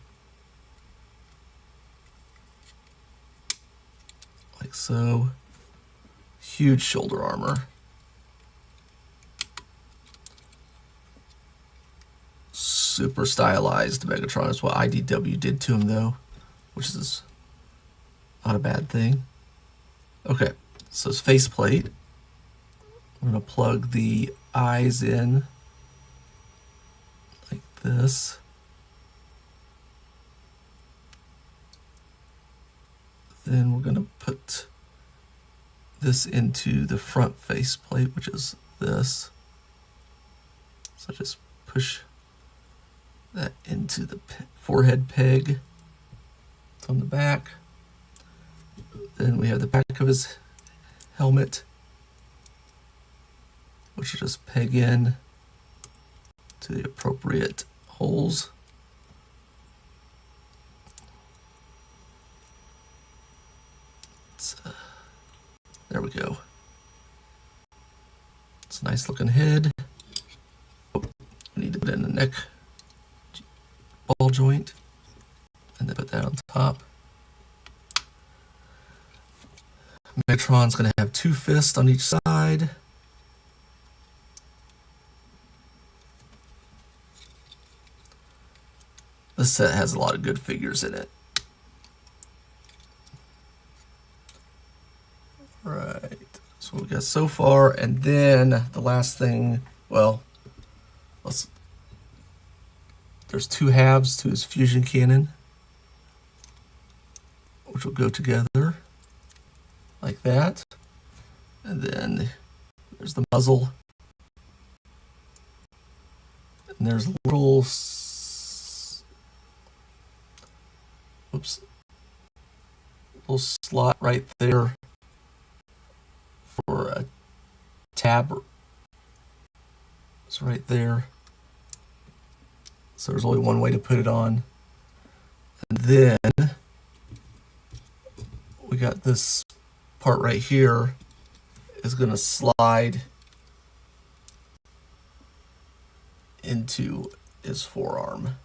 Like so. Huge shoulder armor. Super stylized Megatron is what IDW did to him, though, which is not a bad thing. Okay, so his faceplate. I'm going to plug the eyes in like this. Then we're going to put this into the front faceplate, which is this. So just push that into the forehead peg on the back. Then we have the back of his helmet, which will just peg in to the appropriate holes. There we go. It's a nice looking head. Oh, we need to put it in the neck ball joint and then put that on top. Megatron's going to have 2 fists on each side. This set has a lot of good figures in it. Right, so we got so far, and then the last thing, well, there's 2 halves to his fusion cannon, which will go together like that. And then there's the muzzle. And there's a little, little slot right there for a tab. It's right there. So there's only one way to put it on. And then we got this part right here is going to slide into his forearm.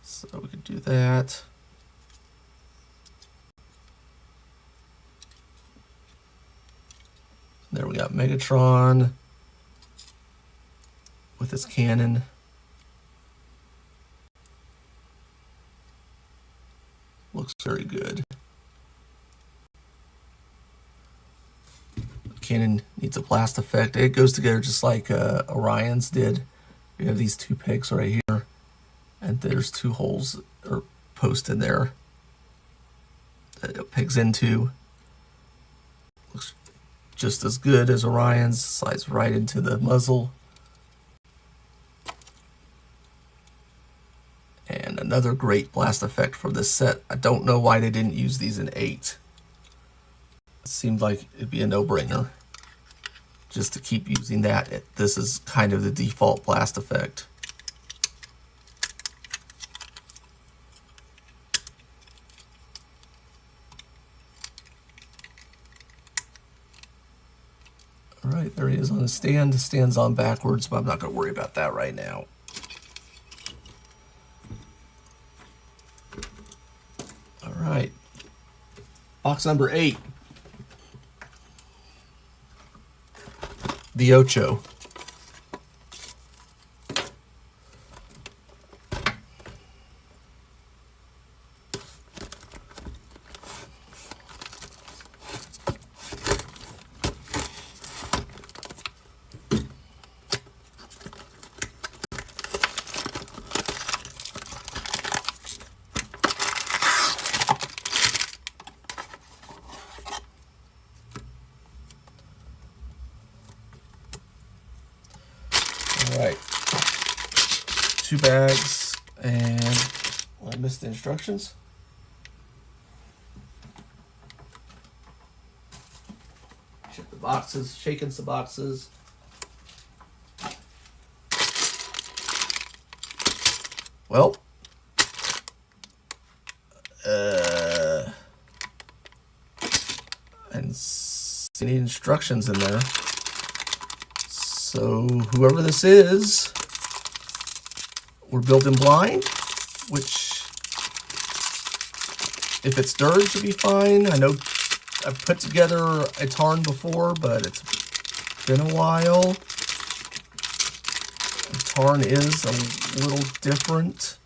So we could do that. There we got Megatron with his cannon. Looks very good. The cannon needs a blast effect. It goes together just like Orion's did. We have these 2 pegs right here, and there's 2 holes or posts in there that it pegs into. Looks just as good as Orion's. Slides right into the muzzle. And another great blast effect for this set. I don't know why they didn't use these in 8. It seemed like it'd be a no-brainer just to keep using that. This is kind of the default blast effect. All right, there he is on the stand. The stand's on backwards, but I'm not going to worry about that right now. All right, box number 8. The Ocho. All right, 2 bags, and I missed the instructions. Check the boxes, shaking some boxes. Well, and see any instructions in there. So whoever this is, we're building blind, which if it's Dirge should be fine. I know I've put together a Tarn before, but it's been a while. And Tarn is a little different.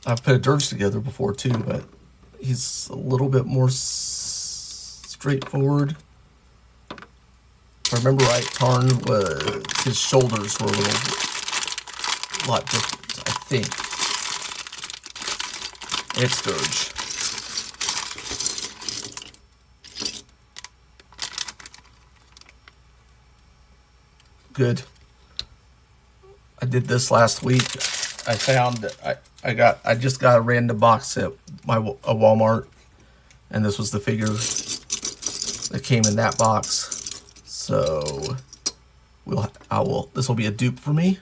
I've put a Dirge together before too, but he's a little bit more straightforward. If I remember right, Tarn was, his shoulders were a lot different, I think. It's Dirge. Good. I did this last week. I found I just got a random box at a Walmart, and this was the figure that came in that box. So this will be a dupe for me.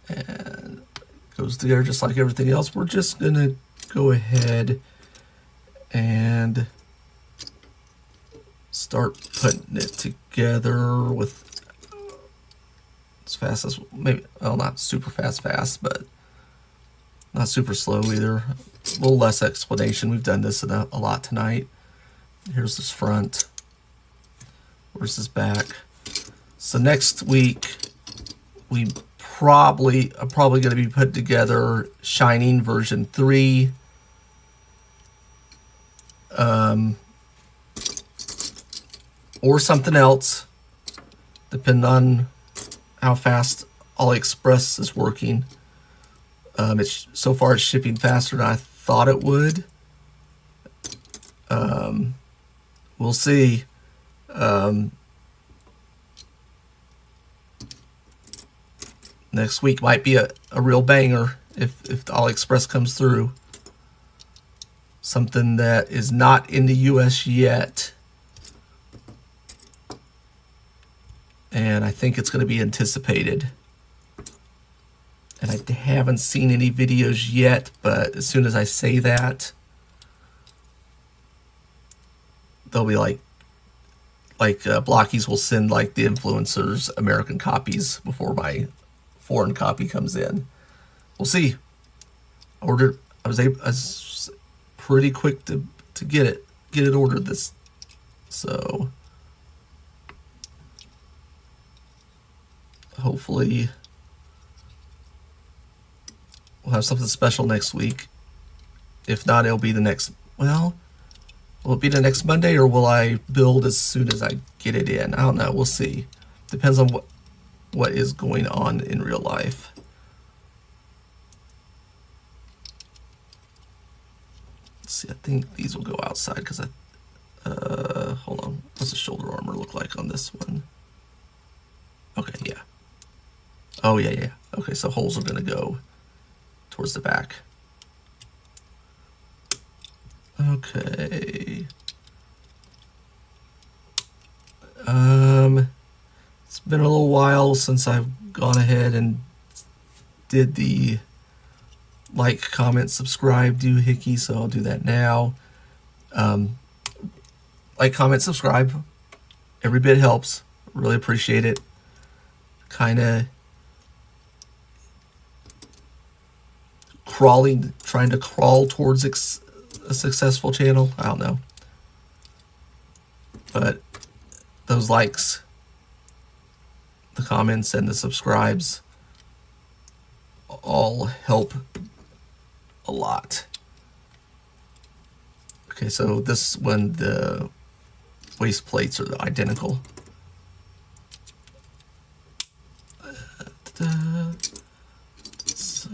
And it goes together just like everything else. We're just gonna go ahead and start putting it together with as fast as maybe, well, not super fast, but not super slow either. A little less explanation. We've done this a lot tonight. Here's this front. Where's this back? So next week, I'm probably going to be putting together Shining version 3. Or something else, depending on how fast AliExpress is working. So far it's shipping faster than I thought it would. We'll see. Next week might be a real banger if the AliExpress comes through. Something that is not in the US yet. And I think it's going to be anticipated. And I haven't seen any videos yet, but as soon as I say that, they'll be like Blokees will send like the influencers American copies before my foreign copy comes in. We'll see. I was pretty quick to get it ordered this. So hopefully we'll have something special next week. If not, it'll be the next, well, will it be the next Monday, or will I build as soon as I get it in? I don't know. We'll see. Depends on what is going on in real life. Let's see. I think these will go outside because hold on. What's the shoulder armor look like on this one? Okay, yeah. Oh, yeah. Okay, so holes are going to go towards the back. Okay. It's been a little while since I've gone ahead and did the like, comment, subscribe, doohickey, so I'll do that now. Like, comment, subscribe. Every bit helps. Really appreciate it. Kind of trying to crawl towards a successful channel. I don't know. But those likes, the comments, and the subscribes all help a lot. Okay, so this one, the waist plates are identical. So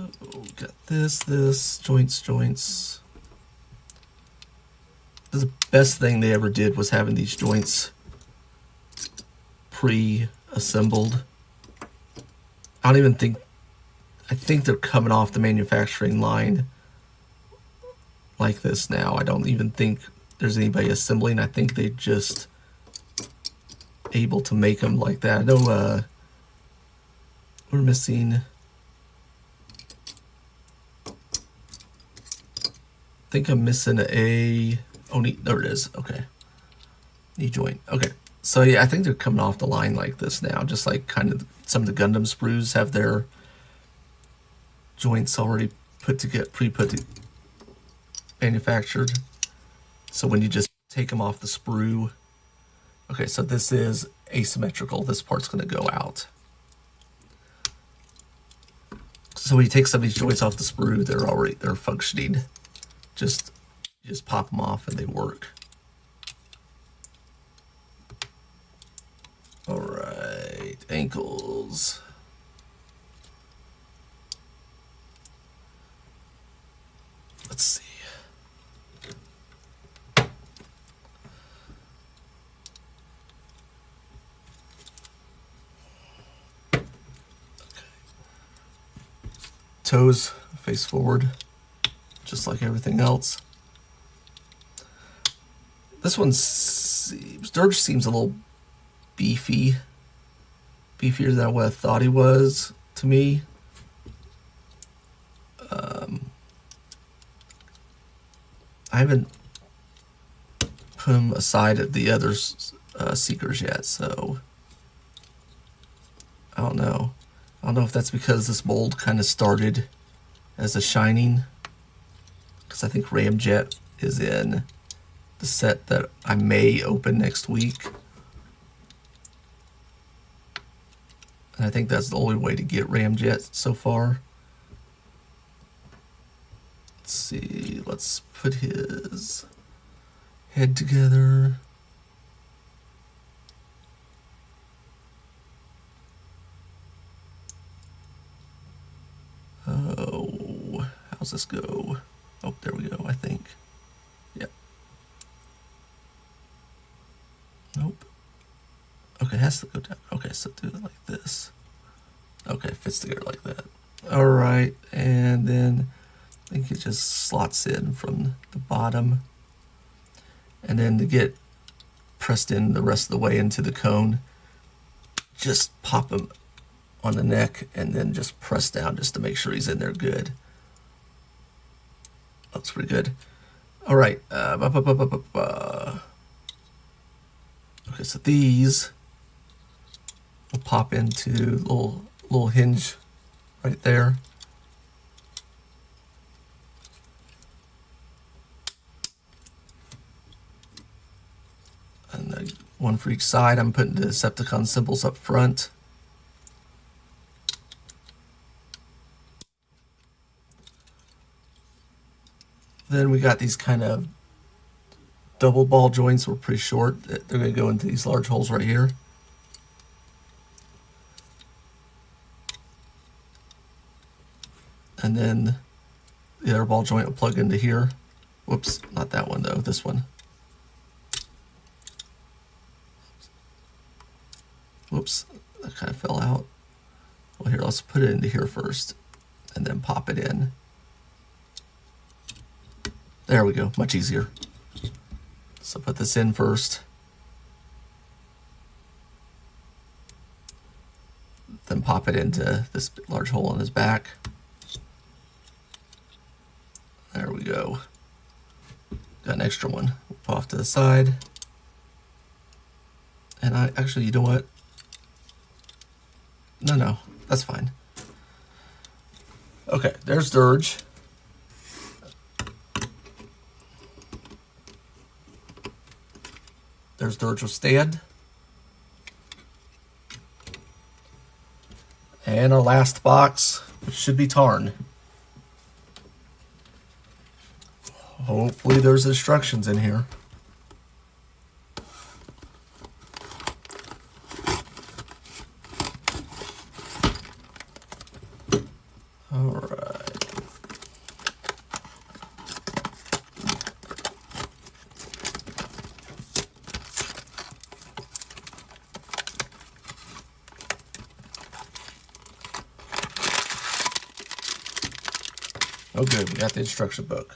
got this joints. The best thing they ever did was having these joints pre-assembled. I think they're coming off the manufacturing line like this now. I don't even think there's anybody assembling. I think they just able to make them like that. I know we're missing, I think I'm missing there it is. Okay, knee joint. Okay, so yeah, I think they're coming off the line like this now, just like kind of some of the Gundam sprues have their joints already manufactured. So when you just take them off the sprue, okay, so this is asymmetrical. This part's going to go out. So when you take some of these joints off the sprue, they're functioning. You just pop them off and they work. All right, ankles. Let's see. toes face forward, just like everything else. This one, Dirge seems a little beefier than what I thought he was to me. I haven't put him aside at the other Seekers yet, so I don't know. I don't know if that's because this mold kind of started as a Shining, because I think Ramjet is in the set that I may open next week. And I think that's the only way to get Ramjet so far. Let's see, let's put his head together. Oh, how's this go? Oh, there we go, I think. Yep. Nope. Okay, it has to go down. Okay, so do it like this. Okay, it fits together like that. All right, and then I think it just slots in from the bottom. And then to get pressed in the rest of the way into the cone, just pop him on the neck and then just press down just to make sure he's in there good. Looks pretty good. All right. Okay, so these will pop into little hinge right there. And then one for each side. I'm putting the Decepticon symbols up front. Then we got these kind of double ball joints. Were pretty short. They're going to go into these large holes right here. And then the other ball joint will plug into here. Whoops, not that one though, this one. Whoops, that kind of fell out. Well, here, let's put it into here first and then pop it in. There we go, much easier. So put this in first. Then pop it into this large hole in his back. There we go. Got an extra one. We'll put off to the side. And actually, you know what? No, that's fine. Okay, there's Dirge. There's Dirge with stand. And our last box, which should be Tarn. Hopefully there's instructions in here. All right. Oh good, we got the instruction book.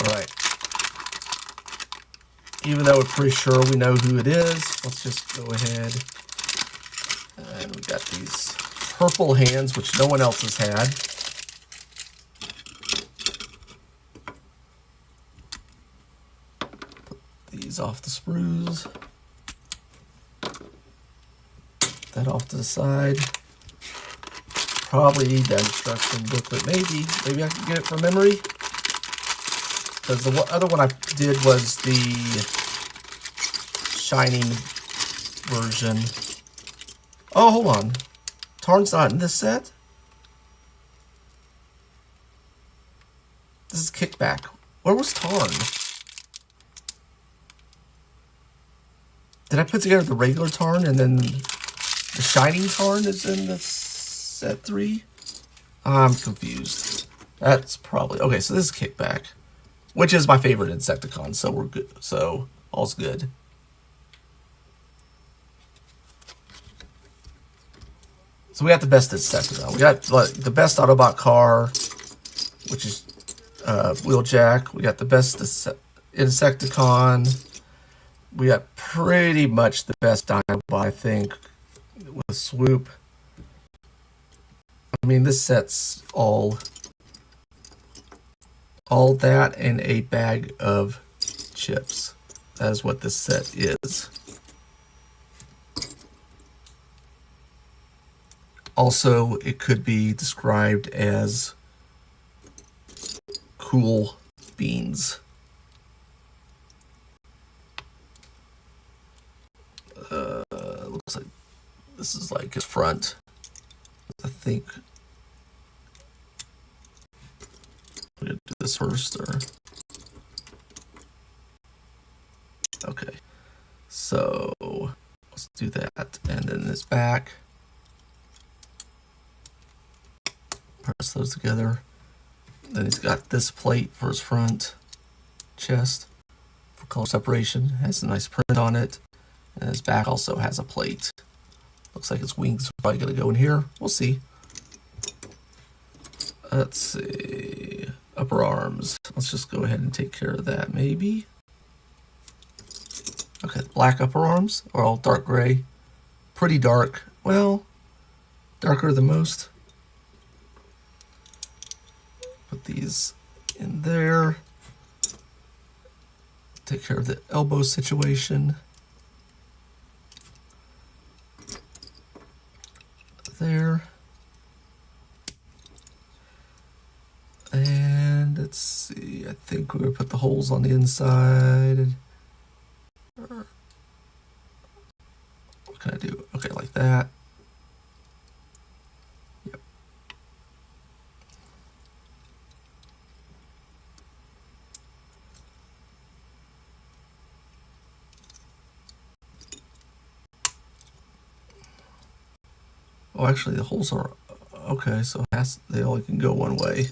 Alright. Even though we're pretty sure we know who it is, let's just go ahead. And we got these purple hands, which no one else has had. Put these off the sprues. That off to the side. Probably need that instruction booklet. Maybe I can get it from memory. Because the other one I did was the Shining version. Oh, hold on. Tarn's not in this set? This is Kickback. Where was Tarn? Did I put together the regular Tarn and then the Shining Tarn is in the set 3? I'm confused. That's probably... Okay, so this is Kickback. Which is my favorite Insecticon, so we're good. So, all's good. So we got the best Insecticon. We got like the best Autobot car, which is Wheeljack. We got the best Insecticon. We got pretty much the best Dinobot, I think, with Swoop. I mean, this set's all that and a bag of chips. That is what this set is. Also, it could be described as cool beans. Looks like this is like his front. I think we're gonna do this first, or okay. So let's do that, and then this back. Press those together. Then he's got this plate for his front chest for color separation. Has a nice print on it. And his back also has a plate. Looks like his wings are probably going to go in here. We'll see. Let's see. Upper arms. Let's just go ahead and take care of that, maybe. Okay, black upper arms are all dark gray. Pretty dark. Well, darker than most. Put these in there. Take care of the elbow situation. There. And let's see, I think we're going to put the holes on the inside. What can I do? Okay, like that. Yep. Oh, actually, the holes are okay, so they only can go one way.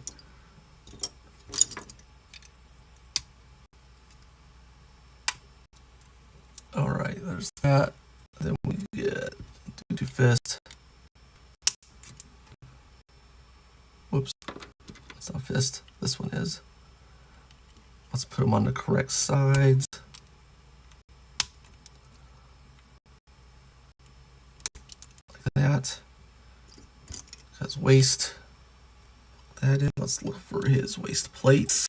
All right, there's that. Then we get two fist. Whoops, it's not fist. This one is. Let's put them on the correct sides. Like that. His waist. That is. Let's look for his waist plates.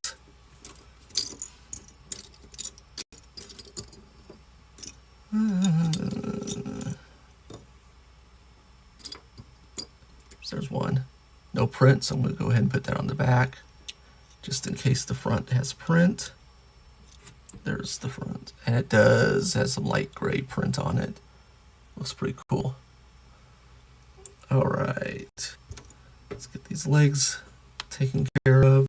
There's one. No print, so I'm going to go ahead and put that on the back, just in case the front has print. There's the front, and it has some light gray print on it. Looks pretty cool. All right, let's get these legs taken care of.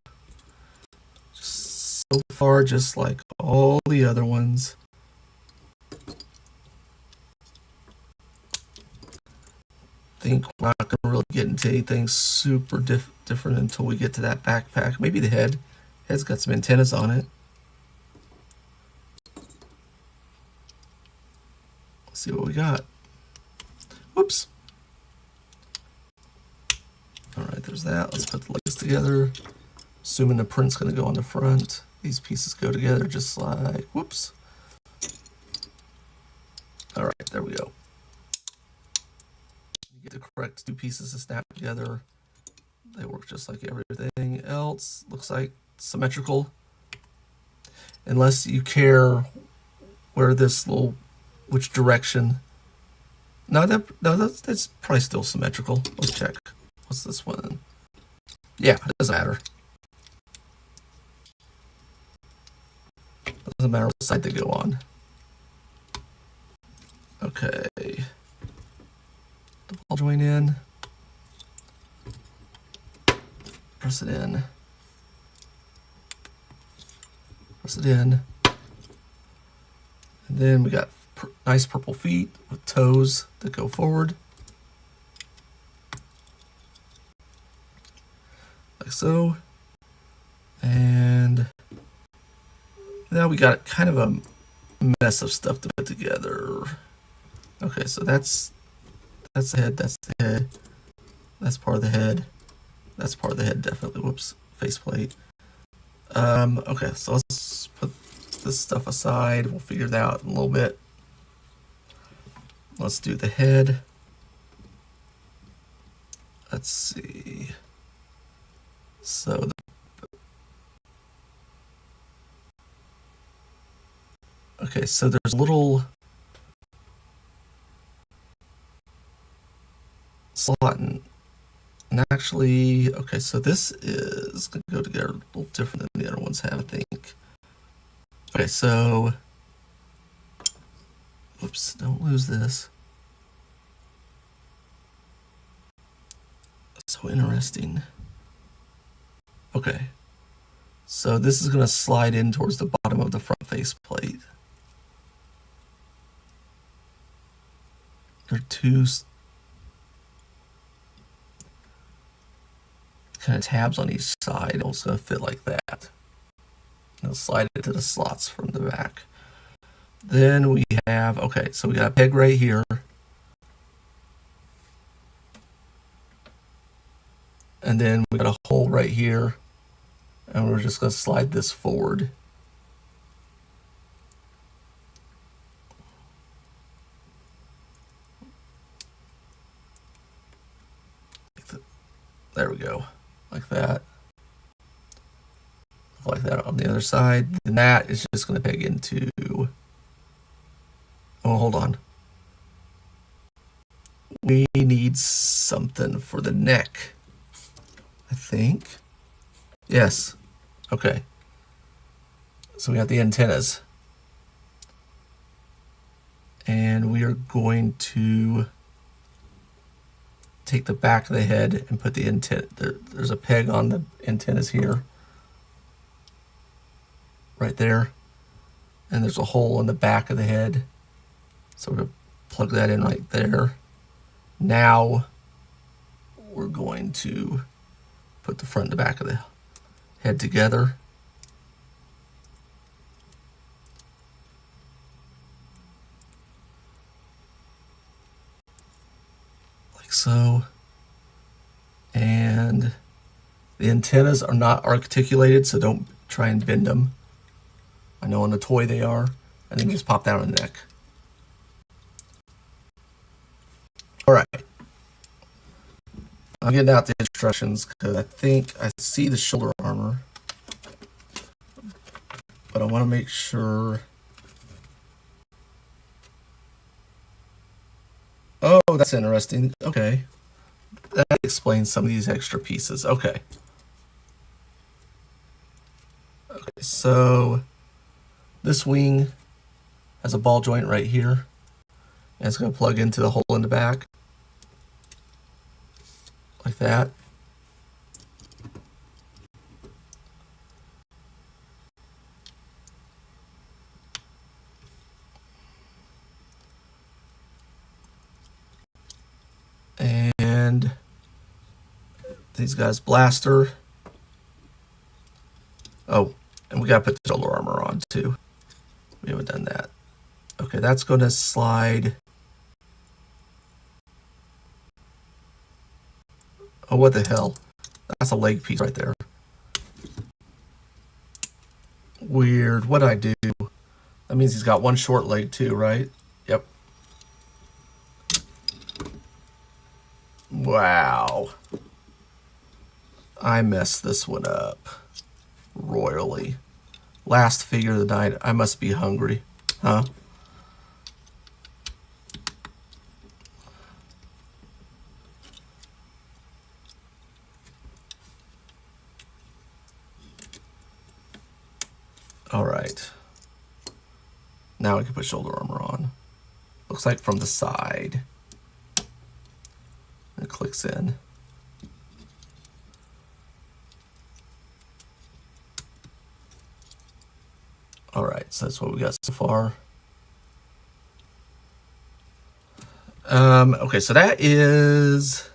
So far, just like all the other ones. I think we're not going to really get into anything super different until we get to that backpack. Maybe the head. Head's got some antennas on it. Let's see what we got. Whoops. All right, there's that. Let's put the legs together. Assuming the print's going to go on the front. These pieces go together just like, whoops. All right, there we go. Get the correct two pieces to snap together. They work just like everything else. Looks like symmetrical. Unless you care where this which direction. No, that's probably still symmetrical. Let's check. What's this one? Yeah, it doesn't matter. Doesn't matter what side they go on. Okay. The ball joint in. Press it in. Press it in. And then we got nice purple feet with toes that go forward. Like so. And now we got kind of a mess of stuff to put together. Okay, so that's the head, that's the head. That's part of the head. That's part of the head, definitely. Whoops, faceplate. Okay, so let's put this stuff aside. We'll figure that out in a little bit. Let's do the head. Let's see. So okay, so there's a little slot and actually, okay, so this is going to go together a little different than the other ones have, I think. Okay, so, whoops, don't lose this. That's so interesting. Okay, so this is going to slide in towards the bottom of the front faceplate. There are two kind of tabs on each side. It's going to fit like that. It'll slide it to the slots from the back. Then we have, okay, so we got a peg right here. And then we got a hole right here. And we're just going to slide this forward. There we go. Like that. Like that on the other side. Then that is just going to peg into... Oh, hold on. We need something for the neck, I think. Yes. Okay. So we got the antennas. And we are going to take the back of the head and put the antenna. There's a peg on the antennas here. Right there. And there's a hole in the back of the head. So we're going to plug that in right there. Now we're going to put the front and the back of the head together. Like so. And the antennas are not articulated, so don't try and bend them. I know on the toy they are. And then just pop that on the neck. All right. I'm getting out the instructions because I think I see the shoulder armor. But I want to make sure. Oh, that's interesting. Okay. That explains some of these extra pieces. Okay. Okay, so this wing has a ball joint right here. And it's going to plug into the hole in the back. Like that. And these guys blaster. Oh, and we got to put the shoulder armor on too. We haven't done that. Okay, that's going to slide. Oh, what the hell? That's a leg piece right there. Weird. What'd I do? That means he's got one short leg too, right? Yep. Wow. I messed this one up royally. Last figure of the night. I must be hungry. Huh? All right. Now we can put shoulder armor on. Looks like from the side. It clicks in. All right, so that's what we got so far. Okay, so that is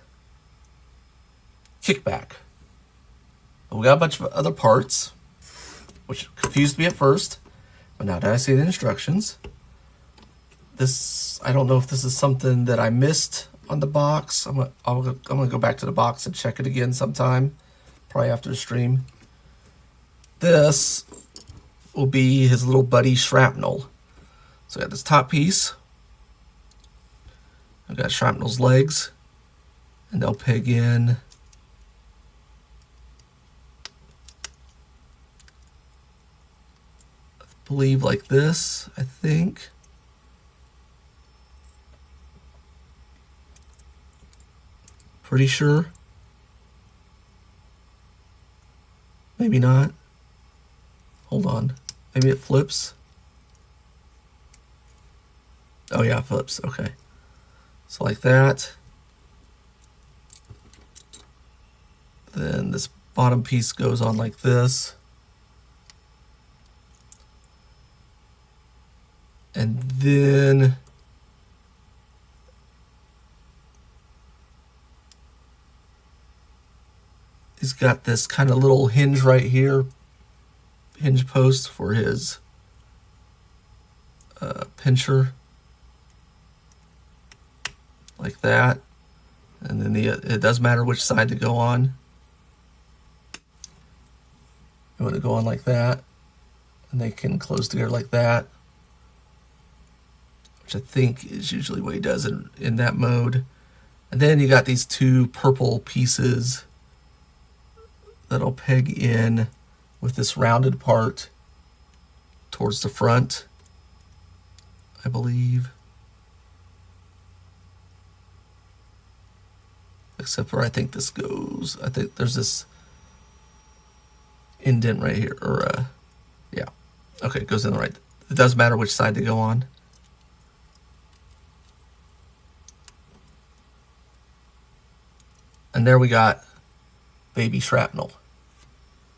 kickback. We got a bunch of other parts, which confused me at first, but now that I see the instructions, this, I don't know if this is something that I missed on the box. I'm gonna go back to the box and check it again sometime, probably after the stream. This will be his little buddy Shrapnel. So I got this top piece. I've got Shrapnel's legs, and they'll peg in I believe like this, I think. Pretty sure. Maybe not. Hold on. Maybe it flips. Oh yeah, it flips. Okay. So like that. Then this bottom piece goes on like this. And then he's got this kind of little hinge right here, hinge post for his pincher, like that. And then it does matter which side to go on. You want to go on like that, and they can close together like that, which I think is usually what he does in that mode. And then you got these two purple pieces that'll peg in with this rounded part towards the front, I believe. Except for I think this goes, I think there's this indent right here, or yeah. Okay, it goes in the right. It does matter which side to go on. And there we got baby Shrapnel.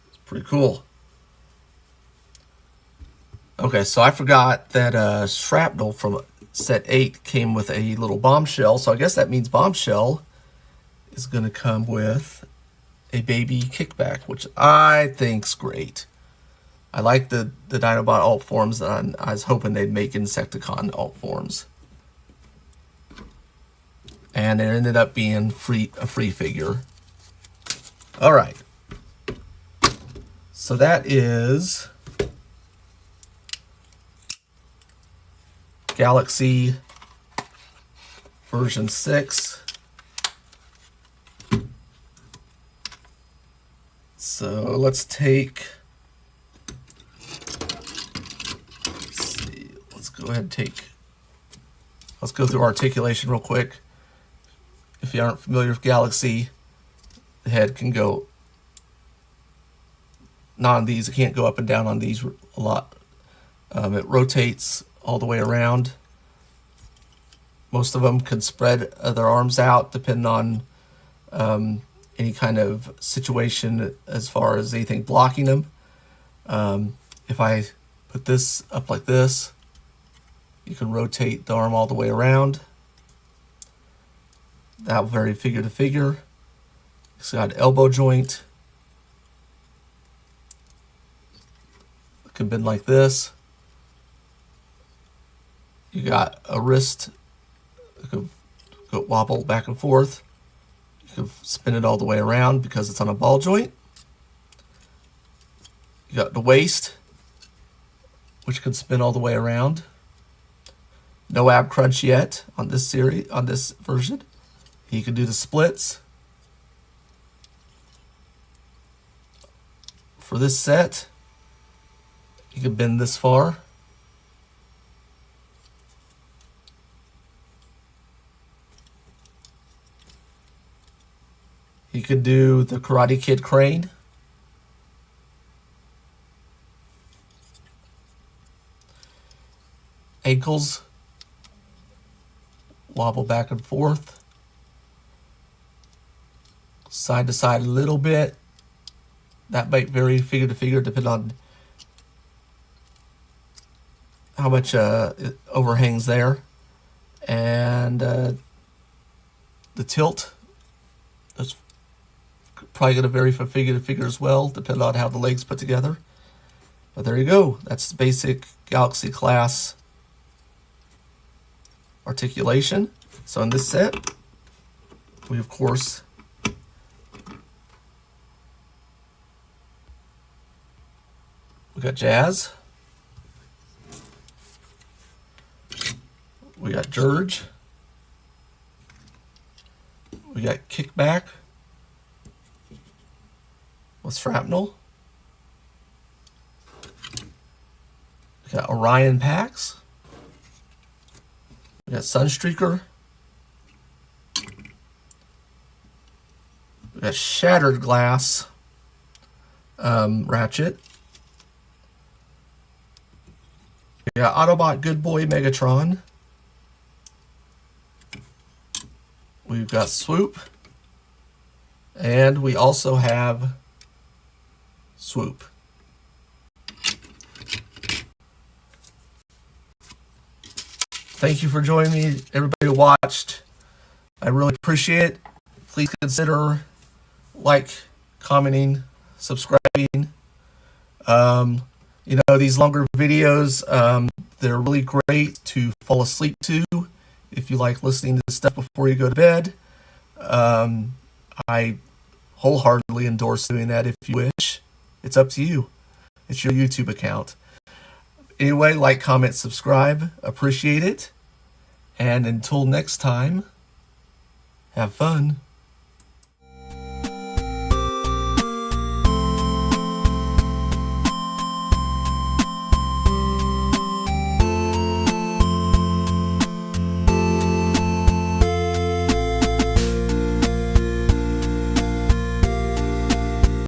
It's pretty cool. Okay, so I forgot that Shrapnel from set 8 came with a little bombshell, so I guess that means Bombshell is going to come with a baby Kickback, which I think's great. I like the Dinobot alt forms, and I was hoping they'd make Insecticon alt forms. And it ended up being a free figure. All right. So that is Galaxy version 6. So let's take, let's go ahead and let's go through articulation real quick. If you aren't familiar with Galaxy, the head can go, not on these, it can't go up and down on these a lot. It rotates all the way around. Most of them can spread their arms out depending on any kind of situation as far as anything blocking them. If I put this up like this, you can rotate the arm all the way around. That will vary figure to figure. It's got an elbow joint. It can bend like this. You got a wrist. It could go wobble back and forth. You can spin it all the way around because it's on a ball joint. You got the waist, which can spin all the way around. No ab crunch yet on this series, on this version. You can do the splits. For this set, you can bend this far. You can do the Karate Kid crane. Ankles wobble back and forth. Side to side a little bit. That might vary figure to figure depending on how much it overhangs there. And the tilt, that's probably going to vary from figure to figure as well, depending on how the legs put together. But there you go. That's the basic Galaxy class articulation. So in this set, We, of course, we got Jazz. We got Dirge. We got Kickback with Shrapnel. We got Orion Pax. We got Sunstreaker. We got Shattered Glass Ratchet. We got Autobot Good Boy Megatron. We've got Swoop. And we also have Swoop. Thank you for joining me, everybody who watched. I really appreciate it. Please consider commenting, subscribing. These longer videos, they're really great to fall asleep to if you like listening to stuff before you go to bed. I wholeheartedly endorse doing that if you wish. It's up to you. It's your YouTube account. Anyway, like, comment, subscribe. Appreciate it. And until next time, have fun.